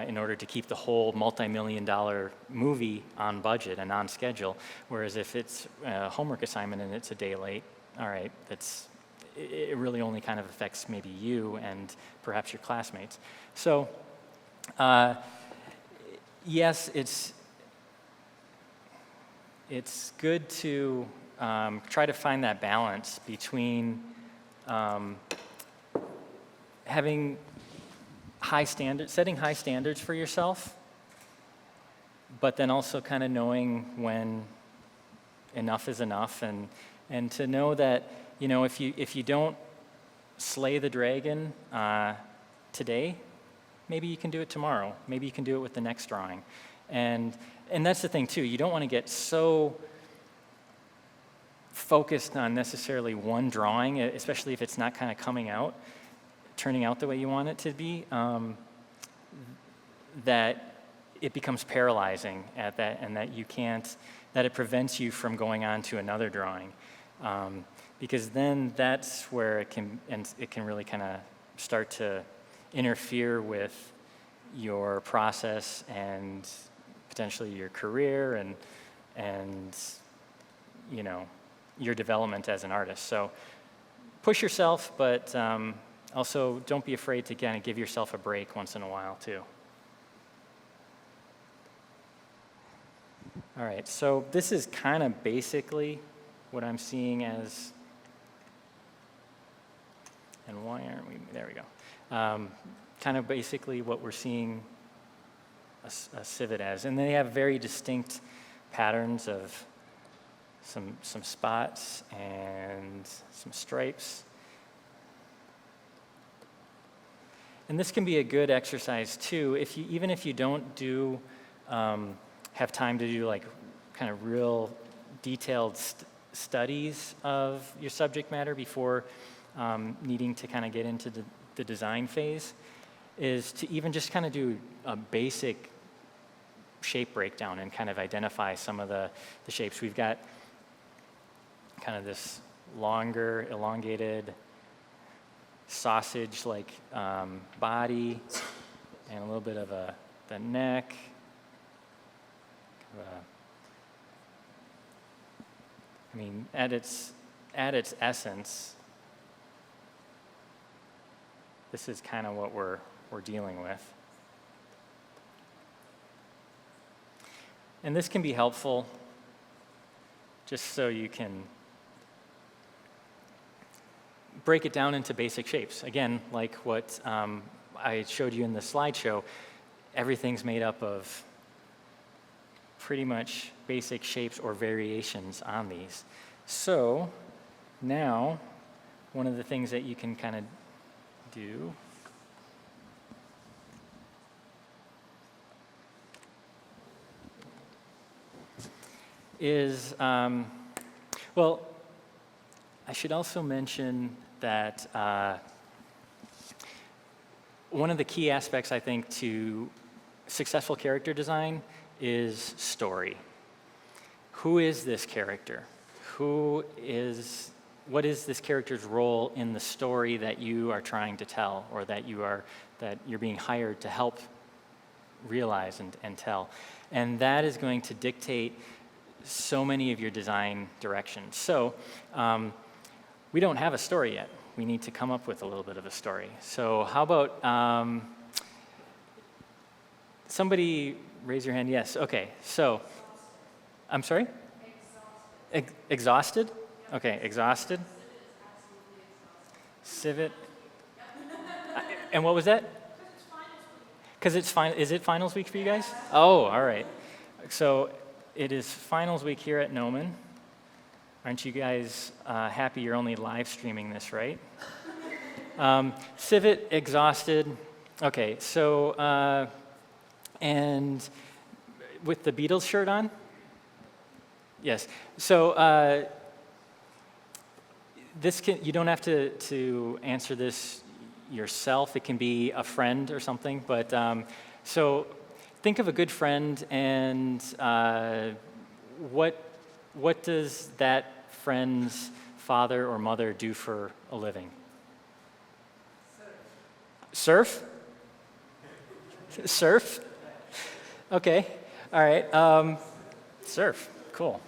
in order to keep the whole multi-million-dollar movie on budget and on schedule. Whereas if it's a homework assignment and it's a day late, all right, it really only kind of affects maybe you and perhaps your classmates. So, yes, it's good to try to find that balance between having setting high standards for yourself, but then also kind of knowing when enough is enough, and to know that if you don't slay the dragon today, maybe you can do it tomorrow. Maybe you can do it with the next drawing. And that's the thing too, you don't want to get so focused on necessarily one drawing, especially if it's not kind of turning out the way you want it to be, that it becomes paralyzing at that, and that it prevents you from going on to another drawing. Because then that's where it can really kind of start to interfere with your process and potentially your career and your development as an artist. So push yourself, but also don't be afraid to kind of give yourself a break once in a while too. All right, so this is kind of basically what I'm seeing as, and why aren't we, there we go. Kind of basically what we're seeing a civet as. And they have very distinct patterns of some spots and some stripes. And this can be a good exercise too, even if you don't have time to do like kind of real detailed studies of your subject matter before needing to kind of get into the design phase, is to even just kind of do a basic shape breakdown and kind of identify some of the shapes. We've got kind of this longer, elongated, sausage-like body, and a little bit of the neck. I mean, at its essence, this is kind of what we're dealing with. And this can be helpful just so you can break it down into basic shapes. Again, like what I showed you in the slideshow, everything's made up of pretty much basic shapes or variations on these. So now, one of the things that you can kind of do is, well, I should also mention that one of the key aspects, I think, to successful character design is story. Who is this character? What is this character's role in the story that you are trying to tell, or that you're being hired to help realize and tell? And that is going to dictate so many of your design directions. So we don't have a story yet. We need to come up with a little bit of a story. So how about somebody raise your hand? Yes, okay. So, I'm sorry? Exhausted? Okay, exhausted. Civet. And what was that? Because it's is it finals week for you guys? Oh, all right. So it is finals week here at Gnomon. Aren't you guys happy you're only live streaming this, right? Civet, exhausted. Okay, so, and with the Beatles shirt on? Yes. So you don't have to answer this yourself. It can be a friend or something. But so think of a good friend, and what does that friend's father or mother do for a living? Surf? Surf? Okay. All right. Surf. Cool.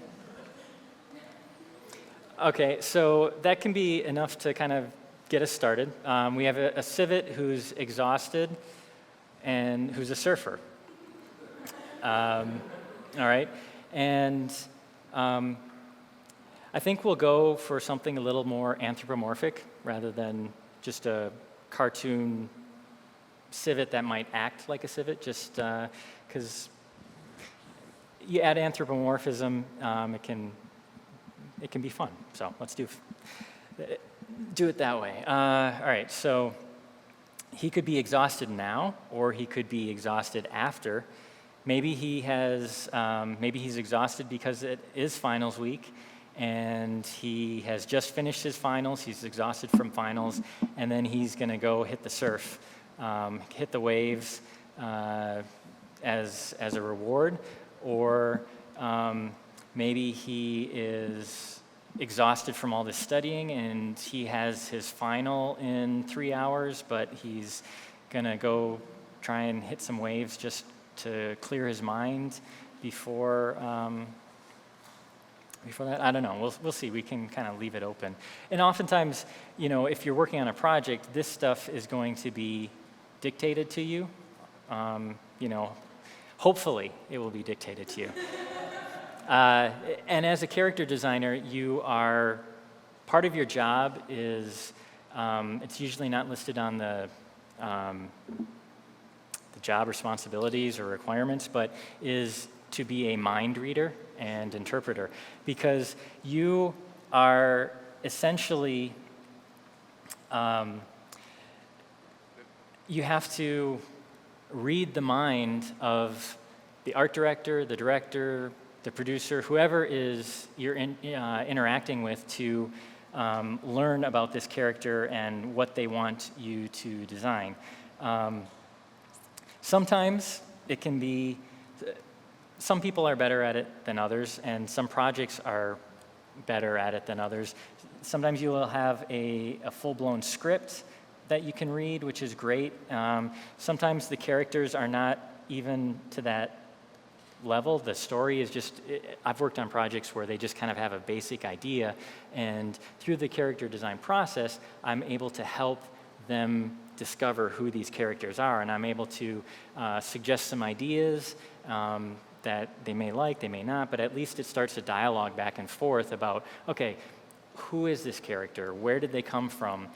Okay, so that can be enough to kind of get us started. We have a civet who's exhausted and who's a surfer. All right, and I think we'll go for something a little more anthropomorphic rather than just a cartoon civet that might act like a civet, just because you add anthropomorphism, it can be fun. So let's do it that way. All right, so he could be exhausted now, or he could be exhausted after. maybe maybe he's exhausted because it is finals week, and he has just finished his finals. He's exhausted from finals, and then he's going to go hit the surf, hit the waves as a reward, or maybe he is exhausted from all this studying, and he has his final in 3 hours, but he's going to go try and hit some waves just to clear his mind before that. I don't know. We'll see. We can kind of leave it open. And oftentimes, if you're working on a project, this stuff is going to be dictated to you. Hopefully, it will be dictated to you. And as a character designer, part of your job is, it's usually not listed on the job responsibilities or requirements, but is to be a mind reader and interpreter, because you are essentially, you have to read the mind of the art director, the producer, whoever is you're interacting with, to learn about this character and what they want you to design. Sometimes it can be, some people are better at it than others, and some projects are better at it than others. Sometimes you will have a full-blown script that you can read, which is great. Sometimes the characters are not even to that level. The story is just, I've worked on projects where they just kind of have a basic idea, and through the character design process, I'm able to help them discover who these characters are, and I'm able to suggest some ideas that they may like, they may not, but at least it starts a dialogue back and forth about, okay, who is this character? Where did they come from?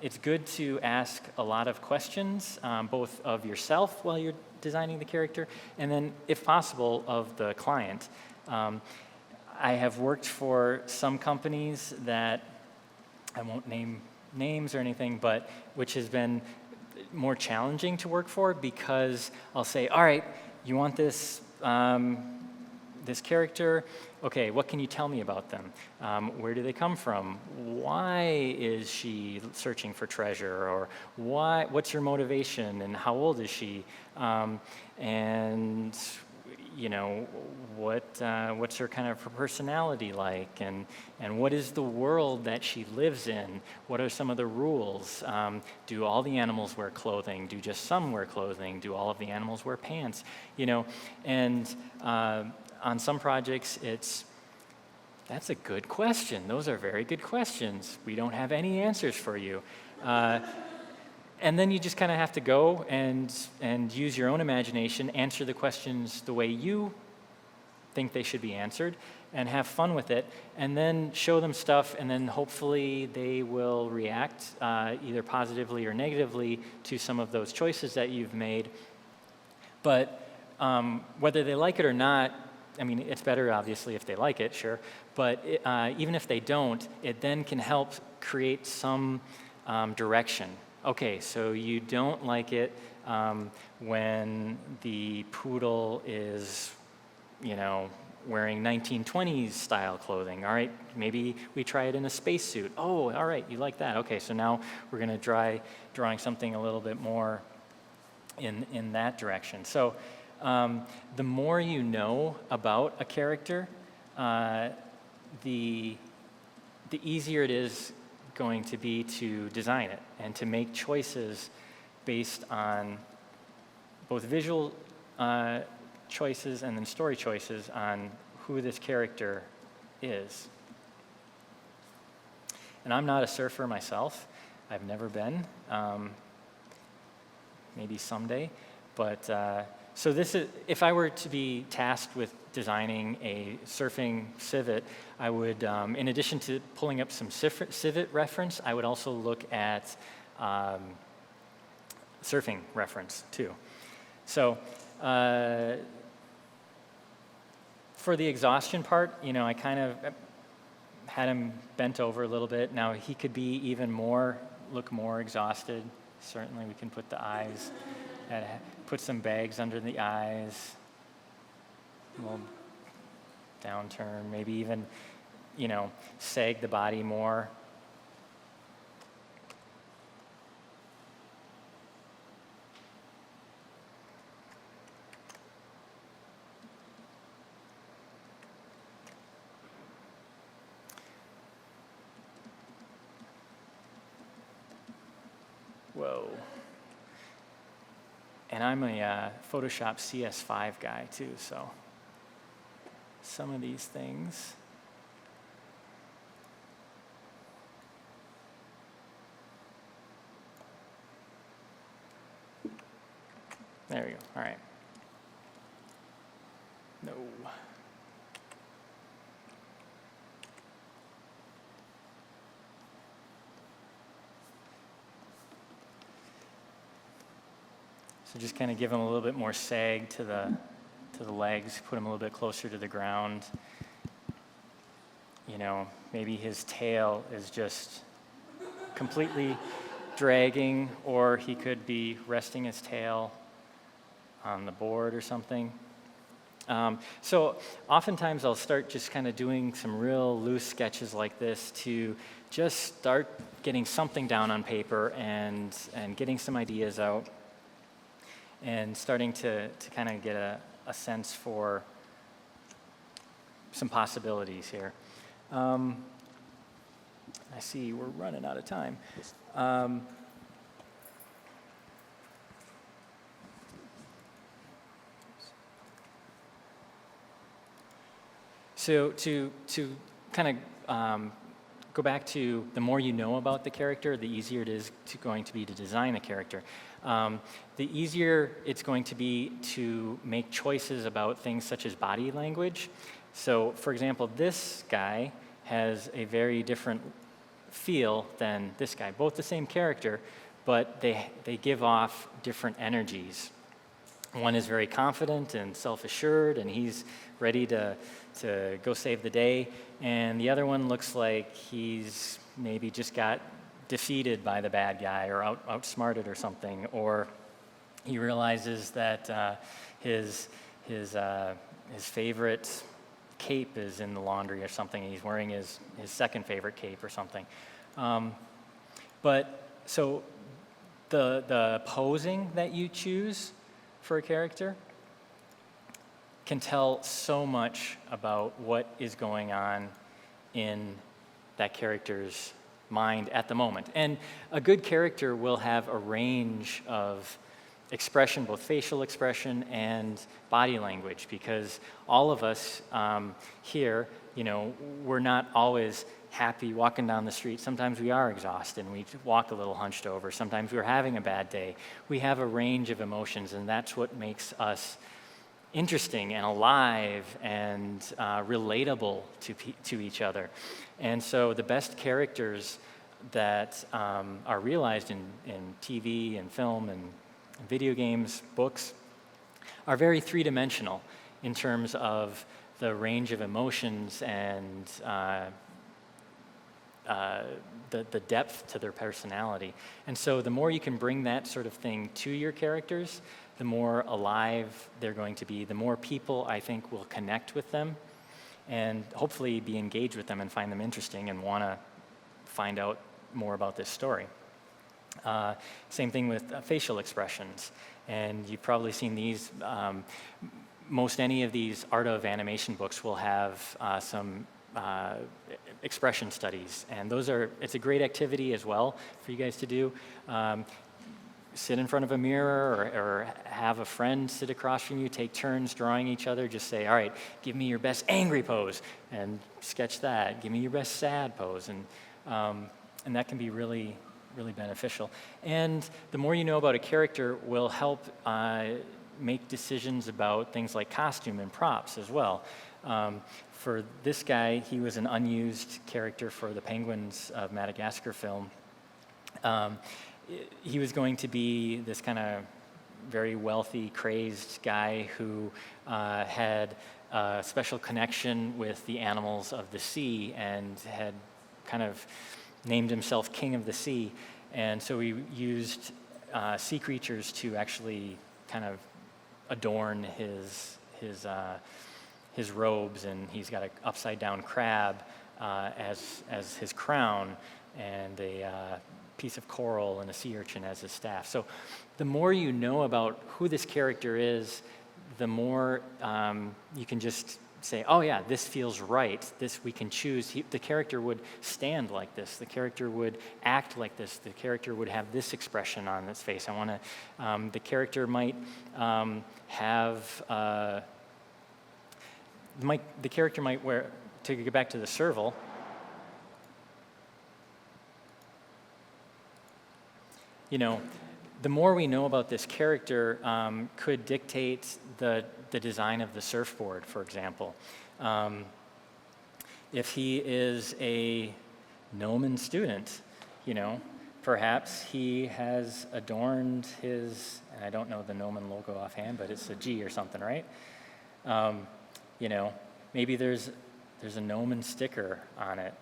It's good to ask a lot of questions, both of yourself while you're designing the character, and then, if possible, of the client. I have worked for some companies that, I won't name names or anything, but which has been more challenging to work for, because I'll say, all right, you want this this character, okay, what can you tell me about them? Where do they come from? Why is she searching for treasure? Or what's your motivation, and how old is she? And what's her kind of her personality like, and what is the world that she lives in? What are some of the rules? Do all the animals wear clothing? Do just some wear clothing? Do all of the animals wear pants? And on some projects, that's a good question. Those are very good questions. We don't have any answers for you. And then you just kind of have to go and use your own imagination, answer the questions the way you think they should be answered, and have fun with it, and then show them stuff, and then hopefully they will react either positively or negatively to some of those choices that you've made. But whether they like it or not, I mean, it's better, obviously, if they like it, sure, but even if they don't, it then can help create some direction. Okay, so you don't like it when the poodle is, wearing 1920s style clothing. All right, maybe we try it in a spacesuit. Oh, all right, you like that. Okay, so now we're going to try drawing something a little bit more in that direction. So the more you know about a character, the easier it is going to be to design it and to make choices based on both visual choices and then story choices on who this character is. And I'm not a surfer myself. I've never been. Maybe someday. But so this is, if I were to be tasked with designing a surfing civet, I would, in addition to pulling up some civet reference, I would also look at surfing reference too. So for the exhaustion part, I kind of had him bent over a little bit. Now he could be even more, look more exhausted. Certainly we can put the eyes Put some bags under the eyes, a little downturn, maybe even, sag the body more. Whoa. And I'm a Photoshop CS5 guy too, so some of these things. There we go, all right. No. So just kind of give him a little bit more sag to the legs, put him a little bit closer to the ground. Maybe his tail is just completely dragging, or he could be resting his tail on the board or something. So oftentimes I'll start just kind of doing some real loose sketches like this to just start getting something down on paper and getting some ideas out, and starting to kind of get a sense for some possibilities here. I see we're running out of time. So to kind of go back to the more you know about the character, the easier it is going to be to design a character. The easier it's going to be to make choices about things such as body language. So, for example, this guy has a very different feel than this guy. Both the same character, but they give off different energies. One is very confident and self-assured, and he's ready to go save the day. And the other one looks like he's maybe just got defeated by the bad guy or outsmarted or something, or he realizes that his favorite cape is in the laundry or something, and he's wearing his second favorite cape or something. But so the posing that you choose for a character can tell so much about what is going on in that character's mind at the moment. And a good character will have a range of expression, both facial expression and body language, because all of us here, we're not always happy walking down the street. Sometimes we are exhausted and we walk a little hunched over. Sometimes we're having a bad day. We have a range of emotions, and that's what makes us interesting and alive and relatable to each other. And so the best characters that are realized in TV and film and video games, books, are very three-dimensional in terms of the range of emotions and the depth to their personality. And so the more you can bring that sort of thing to your characters, the more alive they're going to be, the more people, I think, will connect with them and hopefully be engaged with them and find them interesting and want to find out more about this story. Same thing with facial expressions. And you've probably seen these. Most any of these art of animation books will have some expression studies. And it's a great activity as well for you guys to do. Sit in front of a mirror or have a friend sit across from you, take turns drawing each other. Just say, all right, give me your best angry pose, and sketch that. Give me your best sad pose. And that can be really, really beneficial. And the more you know about a character will help make decisions about things like costume and props as well. For this guy, he was an unused character for the Penguins of Madagascar film. He was going to be this kind of very wealthy, crazed guy who had a special connection with the animals of the sea and had kind of named himself King of the Sea. And so he used sea creatures to actually kind of adorn his robes, and he's got an upside down crab as his crown, and a piece of coral and a sea urchin as his staff. So the more you know about who this character is, the more you can just say, oh yeah, this feels right. This we can choose. The character would stand like this. The character would act like this. The character would have this expression on its face. I want to. The character might have. The character might wear. To get back to the serval. You know, the more we know about this character could dictate the design of the surfboard, for example. If he is a Gnomon student, you know, perhaps he has adorned his, and I don't know the Gnomon logo offhand, but it's a G or something, right? You know, maybe there's a Gnomon sticker on it.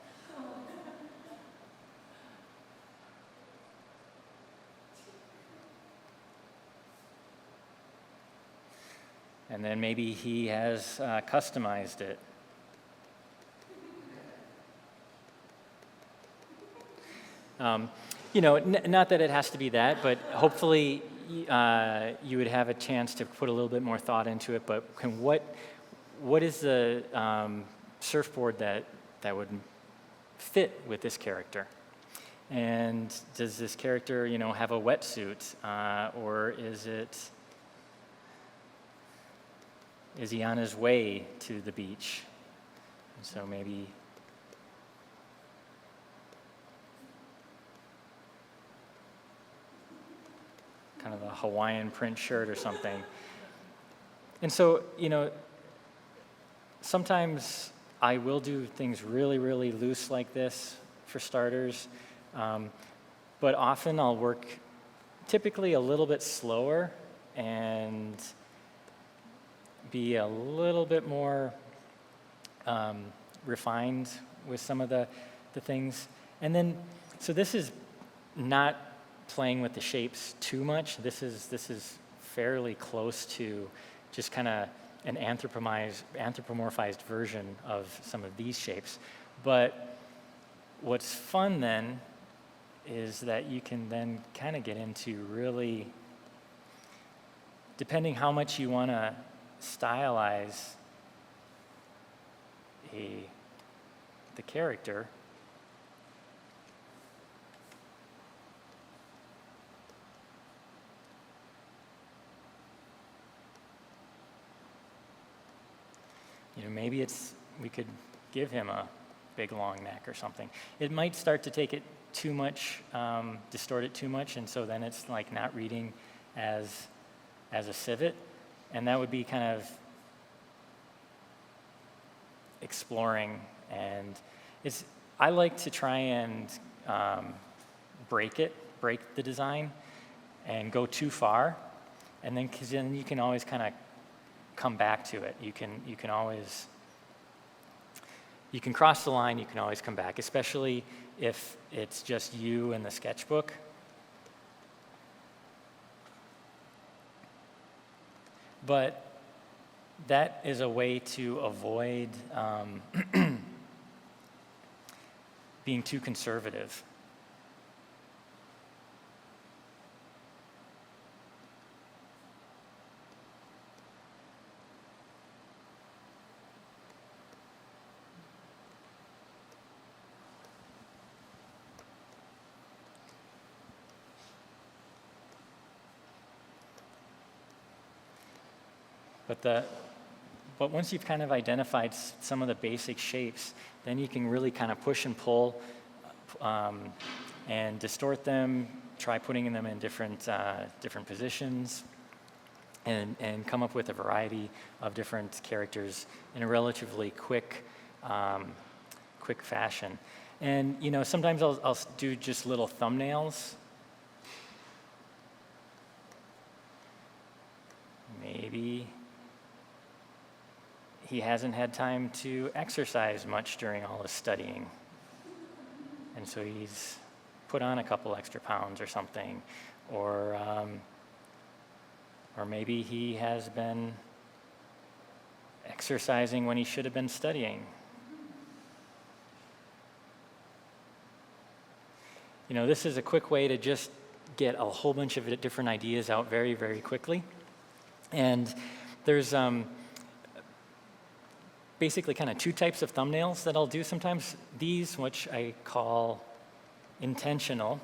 And then maybe he has customized it. You know, not that it has to be that, but hopefully you would have a chance to put a little bit more thought into it. But what is the surfboard that would fit with this character? And does this character, you know, have a wetsuit, or is he on his way to the beach? And so maybe kind of a Hawaiian print shirt or something. And so, you know, sometimes I will do things really, really loose like this for starters, but often I'll work typically a little bit slower and be a little bit more refined with some of the things. And then, so this is not playing with the shapes too much. This is fairly close to just kind of an anthropomorphized version of some of these shapes. But what's fun then is that you can then kind of get into really, depending how much you want to stylize the character, you know, maybe we could give him a big long neck or something. It might start to take it too much, distort it too much, and so then it's like not reading as a civet. And that would be kind of exploring, and I like to try and break the design and go too far, and then because then you can always kind of come back to it. You can cross the line, you can always come back, especially if it's just you and the sketchbook. But that is a way to avoid being too conservative. But once you've kind of identified some of the basic shapes, then you can really kind of push and pull and distort them, try putting them in different positions, and come up with a variety of different characters in a relatively quick fashion. And you know, sometimes I'll do just little thumbnails. Maybe he hasn't had time to exercise much during all his studying. And so he's put on a couple extra pounds or something, or maybe he has been exercising when he should have been studying. You know, this is a quick way to just get a whole bunch of different ideas out very, very quickly. And there's basically kind of two types of thumbnails that I'll do sometimes. These, which I call intentional.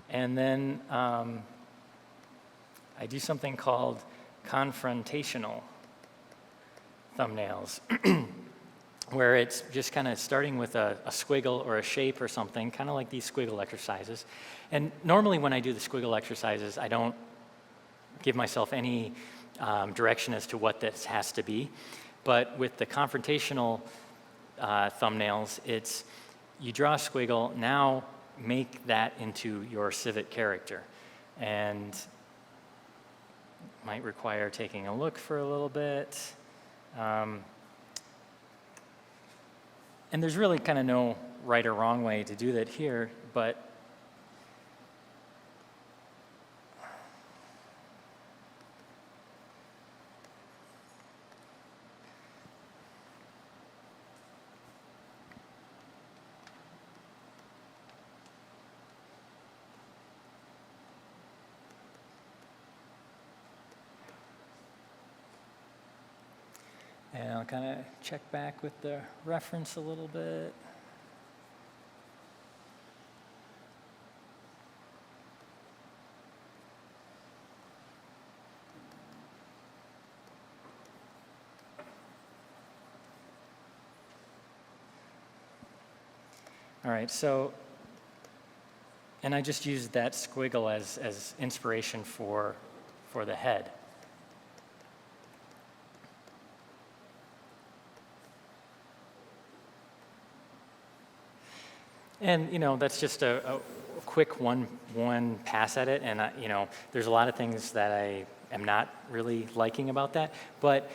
And then I do something called confrontational thumbnails, where it's just kind of starting with a squiggle or a shape or something, kind of like these squiggle exercises. And normally when I do the squiggle exercises, I don't give myself any direction as to what this has to be. But with the confrontational thumbnails, it's you draw a squiggle, now make that into your Civet character. And might require taking a look for a little bit. And there's really kind of no right or wrong way to do that here, but and I'll kind of check back with the reference a little bit. All right, so, and I just used that squiggle as inspiration for the head. And, you know, that's just a quick one pass at it. And, you know, there's a lot of things that I am not really liking about that. But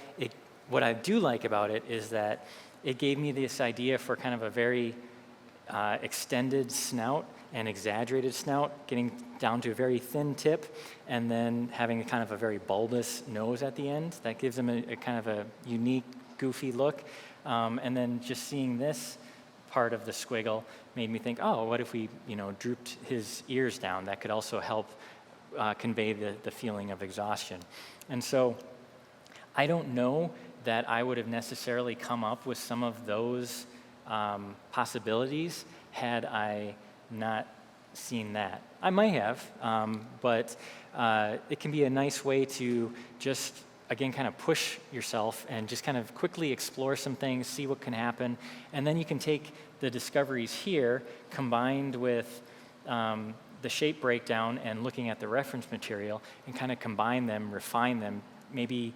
what I do like about it is that it gave me this idea for kind of a very extended snout and exaggerated snout, getting down to a very thin tip, and then having a kind of a very bulbous nose at the end. That gives them a kind of a unique, goofy look. And then just seeing this part of the squiggle made me think, oh, what if we, you know, drooped his ears down? That could also help convey the feeling of exhaustion. And so I don't know that I would have necessarily come up with some of those possibilities had I not seen that. I might have, but it can be a nice way to just, again, kind of push yourself and just kind of quickly explore some things, see what can happen, and then you can take the discoveries here combined with the shape breakdown and looking at the reference material and kind of combine them, refine them. Maybe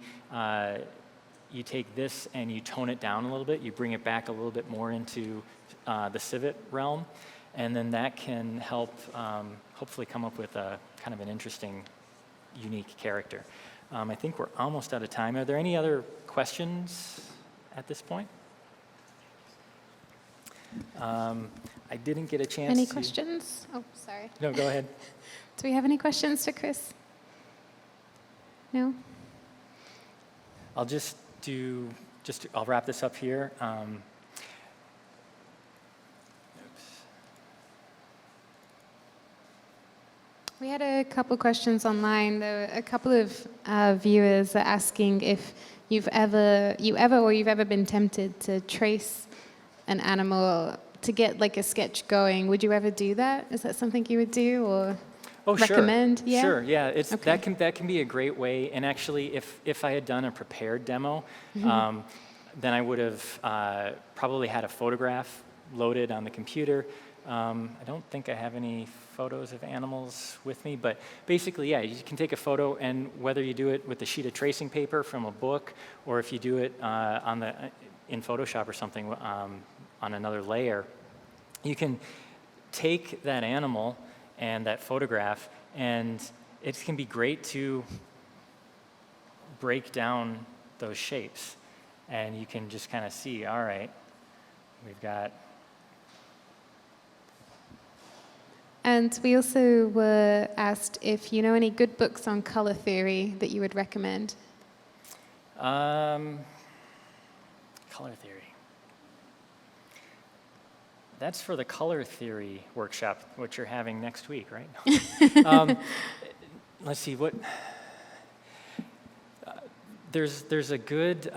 you take this and you tone it down a little bit, you bring it back a little bit more into the Civet realm, and then that can help hopefully come up with a kind of an interesting, unique character. I think we're almost out of time. Are there any other questions at this point? I didn't get a chance Any to... questions? Oh, sorry. No, go ahead. Do we have any questions for Chris? No? I'll I'll wrap this up here. We had a couple questions online. There were a couple of viewers are asking if you've ever been tempted to trace an animal to get like a sketch going. Would you ever do that? Is that something you would do or recommend? Sure. Yeah? Sure, yeah. Okay. That can be a great way. And actually, if I had done a prepared demo, then I would have probably had a photograph loaded on the computer. I don't think I have any photos of animals with me, but basically, yeah, you can take a photo, and whether you do it with a sheet of tracing paper from a book, or if you do it in Photoshop or something on another layer, you can take that animal and that photograph, and it can be great to break down those shapes, and you can just kind of see, all right, we've got And we also were asked if you know any good books on color theory that you would recommend. Color theory. That's for the color theory workshop, which you're having next week, right? Let's see what. There's a good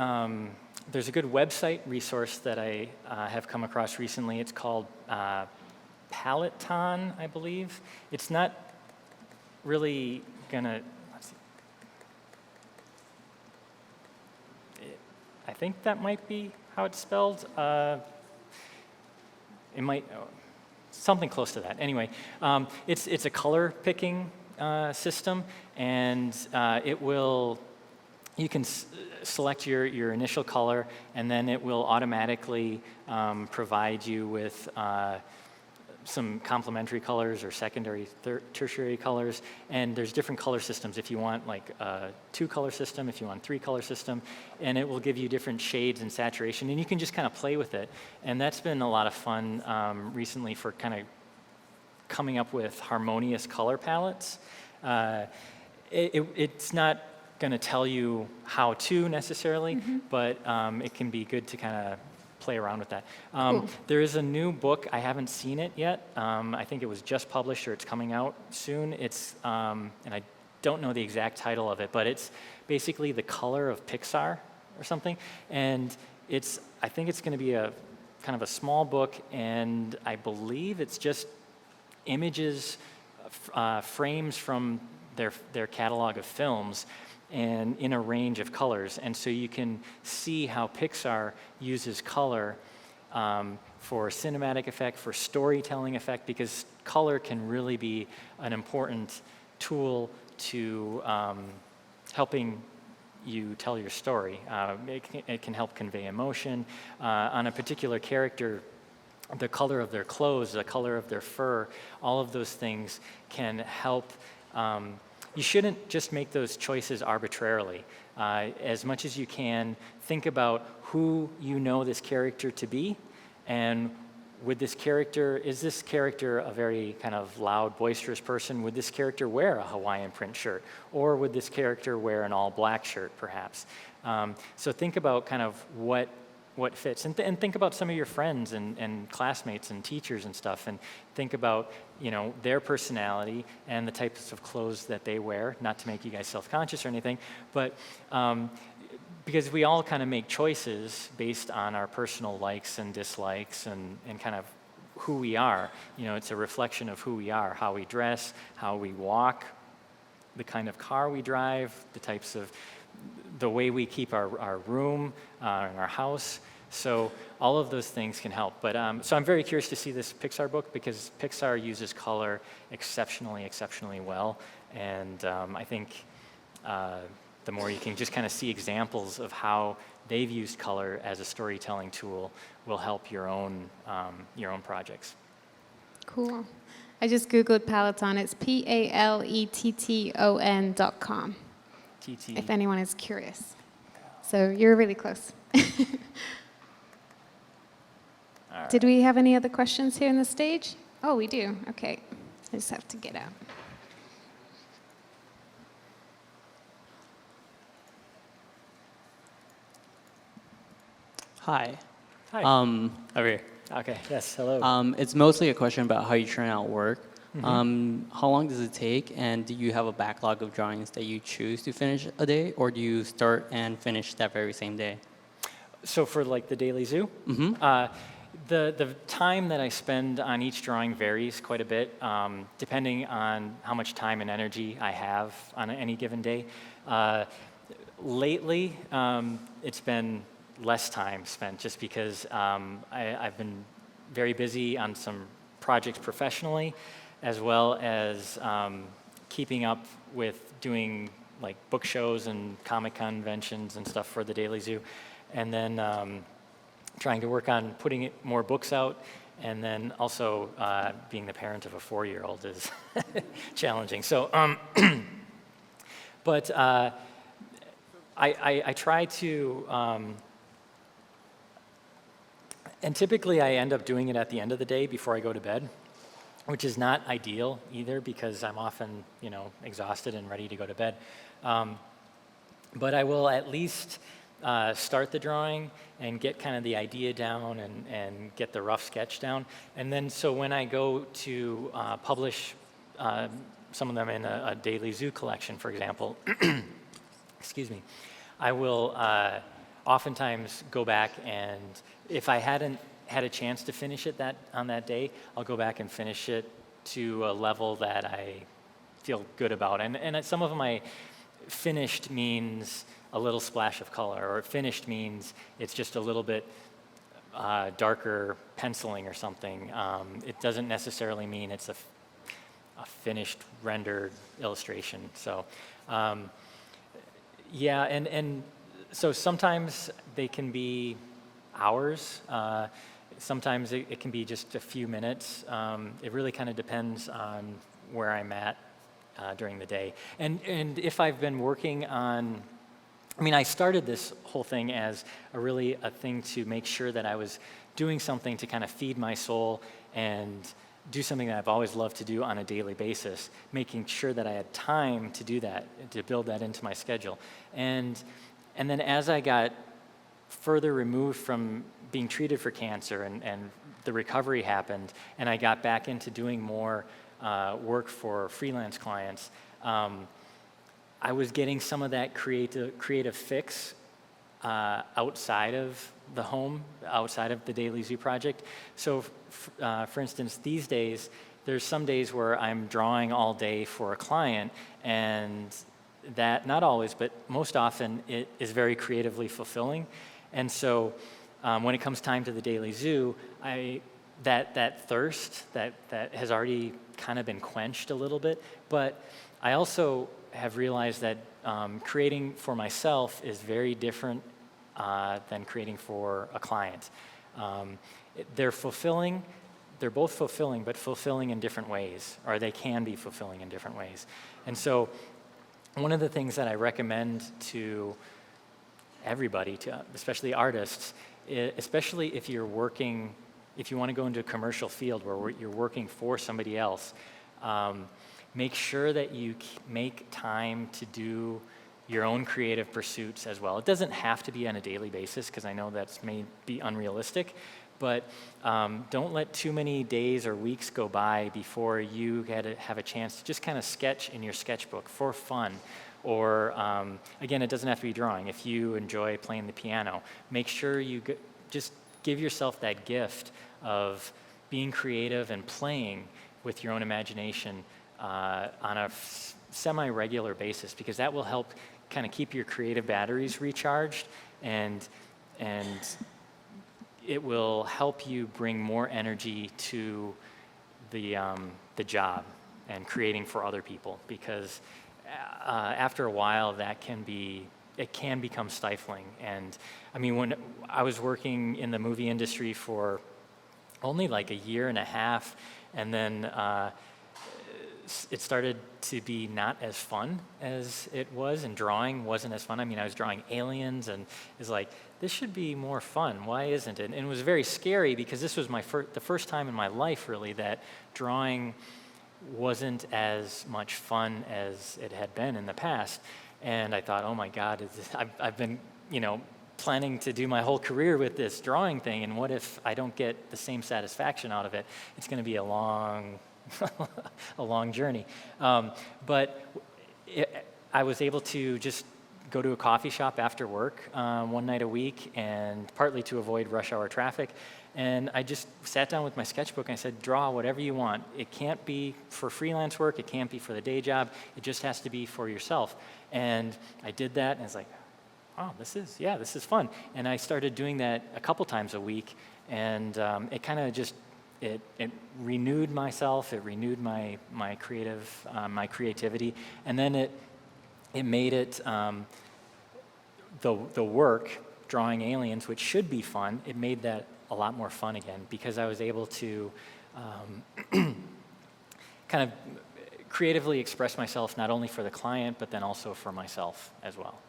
website resource that I have come across recently. It's called Paleton, I believe. It's not really gonna. Let's see. I think that might be how it's spelled. It might, something close to that. Anyway, it's a color picking system, and it will. You can select your initial color, and then it will automatically provide you with some complementary colors or secondary, tertiary colors. And there's different color systems if you want like a 2-color system, if you want a 3-color system, and it will give you different shades and saturation, and you can just kind of play with it. And that's been a lot of fun recently for kind of coming up with harmonious color palettes. It's not going to tell you how to necessarily, but it can be good to kind of play around with that. Cool. There is a new book. I haven't seen it yet. I think it was just published or it's coming out soon. It's and I don't know the exact title of it, but it's basically the color of Pixar or something. And I think it's going to be a kind of a small book, and I believe it's just images, frames from their catalog of films, and in a range of colors. And so you can see how Pixar uses color for cinematic effect, for storytelling effect, because color can really be an important tool to helping you tell your story. It can help convey emotion. On a particular character, the color of their clothes, the color of their fur, all of those things can help. You shouldn't just make those choices arbitrarily. As much as you can, think about who you know this character to be, and is this character a very kind of loud, boisterous person? Would this character wear a Hawaiian print shirt? Or would this character wear an all-black shirt, perhaps? So think about kind of what fits, and think about some of your friends and classmates and teachers and stuff, and think about their personality and the types of clothes that they wear. Not to make you guys self-conscious or anything, but because we all kind of make choices based on our personal likes and dislikes and kind of who we are. It's a reflection of who we are, how we dress, how we walk, the kind of car we drive, the way we keep our room and our house. So all of those things can help. But so I'm very curious to see this Pixar book, because Pixar uses color exceptionally well. And I think the more you can just kind of see examples of how they've used color as a storytelling tool will help your own projects. Cool. I just Googled Paleton. It's PALETTON.com. If anyone is curious. So you're really close. All right. Did we have any other questions here on the stage? Oh, we do. Okay. I just have to get out. Hi. Hi. Over here. Okay, yes, hello. It's mostly a question about how you churn out work. How long does it take, and do you have a backlog of drawings that you choose to finish a day, or do you start and finish that very same day? So for like the daily zoo? The time that I spend on each drawing varies quite a bit, depending on how much time and energy I have on any given day. Lately, it's been less time spent, just because I've been very busy on some projects professionally, as well as keeping up with doing like book shows and comic conventions and stuff for the Daily Zoo, and then trying to work on putting more books out, and then also being the parent of a 4-year-old is challenging. So, but I try to, and typically I end up doing it at the end of the day before I go to bed. which is not ideal either because I'm often, exhausted and ready to go to bed. But I will at least start the drawing and get kind of the idea down and get the rough sketch down. And then so when I go to publish some of them in a daily zoo collection, for example, excuse me, I will oftentimes go back, and if I hadn't had a chance to finish it on that day, I'll go back and finish it to a level that I feel good about. And some of them finished means a little splash of color, or finished means it's just a little bit darker penciling or something. It doesn't necessarily mean it's a finished rendered illustration. So yeah, and so sometimes they can be hours. Sometimes it can be just a few minutes. It really kind of depends on where I'm at during the day. And if I've been working on, I started this whole thing as a thing to make sure that I was doing something to kind of feed my soul and do something that I've always loved to do on a daily basis, making sure that I had time to do that, to build that into my schedule. And then as I got further removed from being treated for cancer and the recovery happened, and I got back into doing more work for freelance clients, I was getting some of that creative fix outside of the home, outside of the Daily Zoo project. So for instance, these days, there's some days where I'm drawing all day for a client, and that, not always, but most often, it is very creatively fulfilling. And so when it comes time to the Daily Zoo, that thirst that has already kind of been quenched a little bit, but I also have realized that creating for myself is very different than creating for a client. They're fulfilling, they're both fulfilling, but fulfilling in different ways, or they can be fulfilling in different ways. And so one of the things that I recommend to everybody, especially artists, especially if you're working, if you want to go into a commercial field where you're working for somebody else, make sure that you make time to do your own creative pursuits as well. It doesn't have to be on a daily basis, because I know that may be unrealistic, but don't let too many days or weeks go by before you have a chance to just kind of sketch in your sketchbook for fun. Or, again, it doesn't have to be drawing. If you enjoy playing the piano, make sure you just give yourself that gift of being creative and playing with your own imagination on a semi-regular basis, because that will help kind of keep your creative batteries recharged, and it will help you bring more energy to the job and creating for other people, because after a while it can become stifling. And when I was working in the movie industry for only like a year and a half, and then it started to be not as fun as it was, and drawing wasn't as fun. I was drawing aliens, and it's like, this should be more fun. Why isn't it? And it was very scary, because this was the first time in my life, really, that drawing wasn't as much fun as it had been in the past. And I thought, oh my God, I've been, planning to do my whole career with this drawing thing, and what if I don't get the same satisfaction out of it? It's going to be a long journey. But I was able to just go to a coffee shop after work one night a week, and partly to avoid rush hour traffic. And I just sat down with my sketchbook and I said, draw whatever you want. It can't be for freelance work. It can't be for the day job. It just has to be for yourself. And I did that, and it's like, oh, this is fun. And I started doing that a couple times a week, and it kind of just, it renewed myself. It renewed my creativity, and then it made it the work, drawing aliens, which should be fun. It made that a lot more fun again, because I was able to kind of creatively express myself, not only for the client, but then also for myself as well.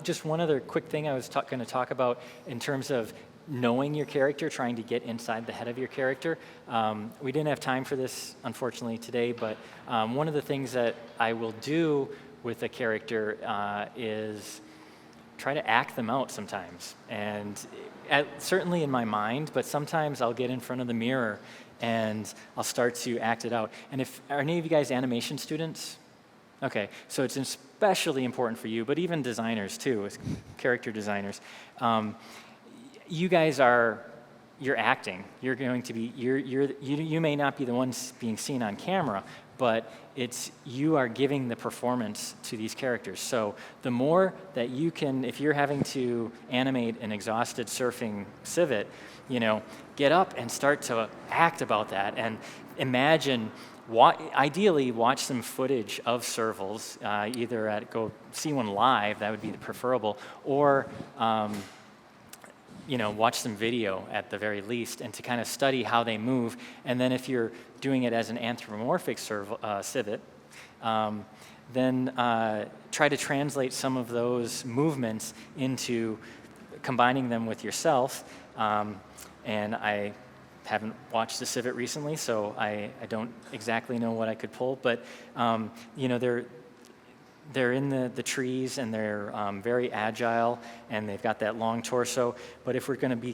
Just one other quick thing I was going to talk about in terms of knowing your character, trying to get inside the head of your character. We didn't have time for this, unfortunately, today, but one of the things that I will do with a character is try to act them out sometimes. And certainly in my mind, but sometimes I'll get in front of the mirror and I'll start to act it out. And are any of you guys animation students? Okay, so it's especially important for you, but even designers too, as character designers. You guys you're acting. You're going to be, you may not be the ones being seen on camera, but you are giving the performance to these characters. So the more that you can, if you're having to animate an exhausted surfing civet, get up and start to act about that and imagine. Ideally, watch some footage of servals, either go see one live, that would be the preferable, or watch some video at the very least, and to kind of study how they move. And then if you're doing it as an anthropomorphic civet, then try to translate some of those movements into combining them with yourself. And I haven't watched the civet recently, so I don't exactly know what I could pull, but they're in the trees and they're very agile and they've got that long torso. But if we're going to be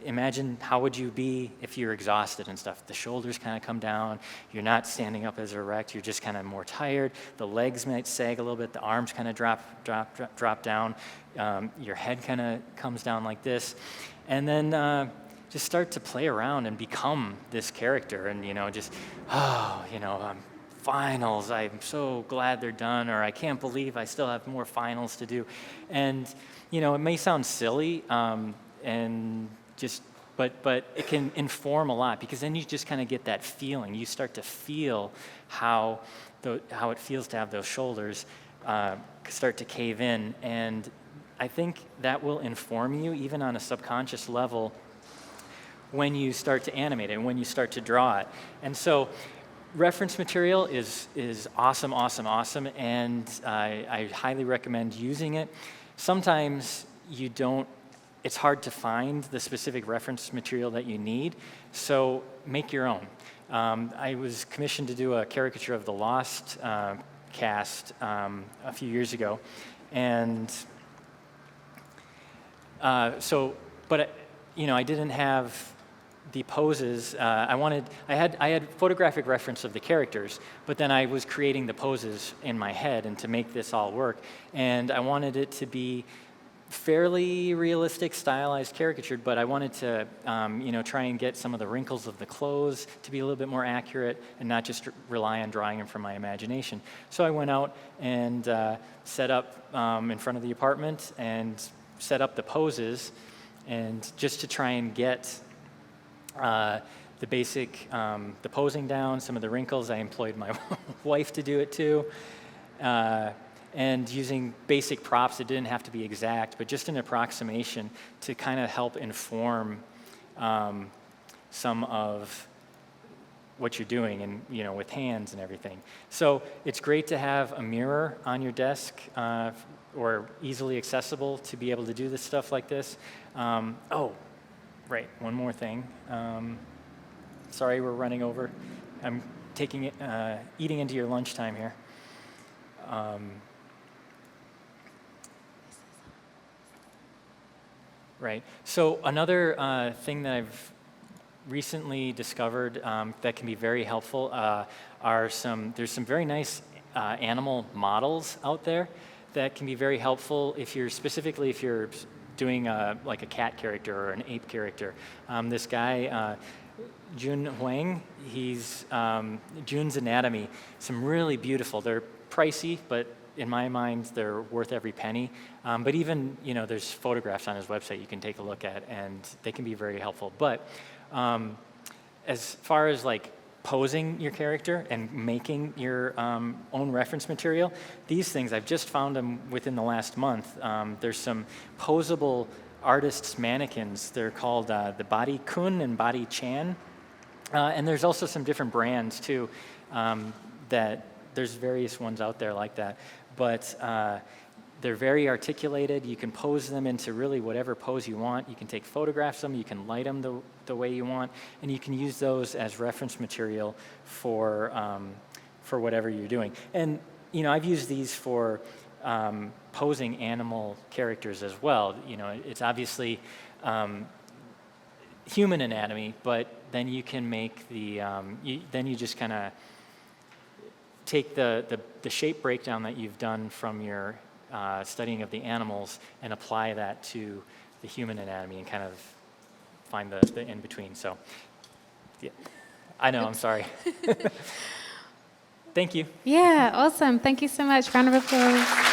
imagine how would you be if you're exhausted and stuff. The shoulders kind of come down, you're not standing up as erect, you're just kind of more tired. The legs might sag a little bit, the arms kind of drop down, your head kind of comes down like this. And then just start to play around and become this character, and finals, I'm so glad they're done, or I can't believe I still have more finals to do. And it may sound silly, but it can inform a lot, because then you just kind of get that feeling. You start to feel how it feels to have those shoulders start to cave in, and I think that will inform you even on a subconscious level when you start to animate it and when you start to draw it. And so reference material is awesome, and I highly recommend using it. Sometimes it's hard to find the specific reference material that you need, so make your own. I was commissioned to do a caricature of the Lost cast a few years ago, and I didn't have the poses. I had photographic reference of the characters, but then I was creating the poses in my head, and to make this all work, and I wanted it to be fairly realistic, stylized, caricatured, but I wanted to try and get some of the wrinkles of the clothes to be a little bit more accurate and not just rely on drawing them from my imagination. So I went out and set up in front of the apartment and set up the poses, and just to try and get the basic, the posing down, some of the wrinkles. I employed my wife to do it too. And using basic props, it didn't have to be exact, but just an approximation to kind of help inform some of what you're doing, and with hands and everything. So it's great to have a mirror on your desk or easily accessible to be able to do this stuff like this. Right, one more thing. Sorry, we're running over. I'm eating into your lunchtime here. Right, so another thing that I've recently discovered that can be very helpful there's some very nice animal models out there that can be very helpful if you're doing like a cat character or an ape character. This guy, Jun Huang, he's Jun's Anatomy. Some really beautiful. They're pricey, but in my mind, they're worth every penny. But even, there's photographs on his website you can take a look at, and they can be very helpful. But as far as like posing your character and making your own reference material, these things, I've just found them within the last month. There's some posable artists' mannequins. They're called the Body Kun and Body Chan. And there's also some different brands too, that there's various ones out there like that. But They're very articulated. You can pose them into really whatever pose you want. You can take photographs of them. You can light them the way you want, and you can use those as reference material for whatever you're doing. And I've used these for posing animal characters as well. It's obviously human anatomy, but then you can make then you just kind of take the shape breakdown that you've done from your studying of the animals and apply that to the human anatomy and kind of find the in-between. So, yeah. I know, I'm sorry. Thank you. Yeah, awesome. Thank you so much. Round of applause.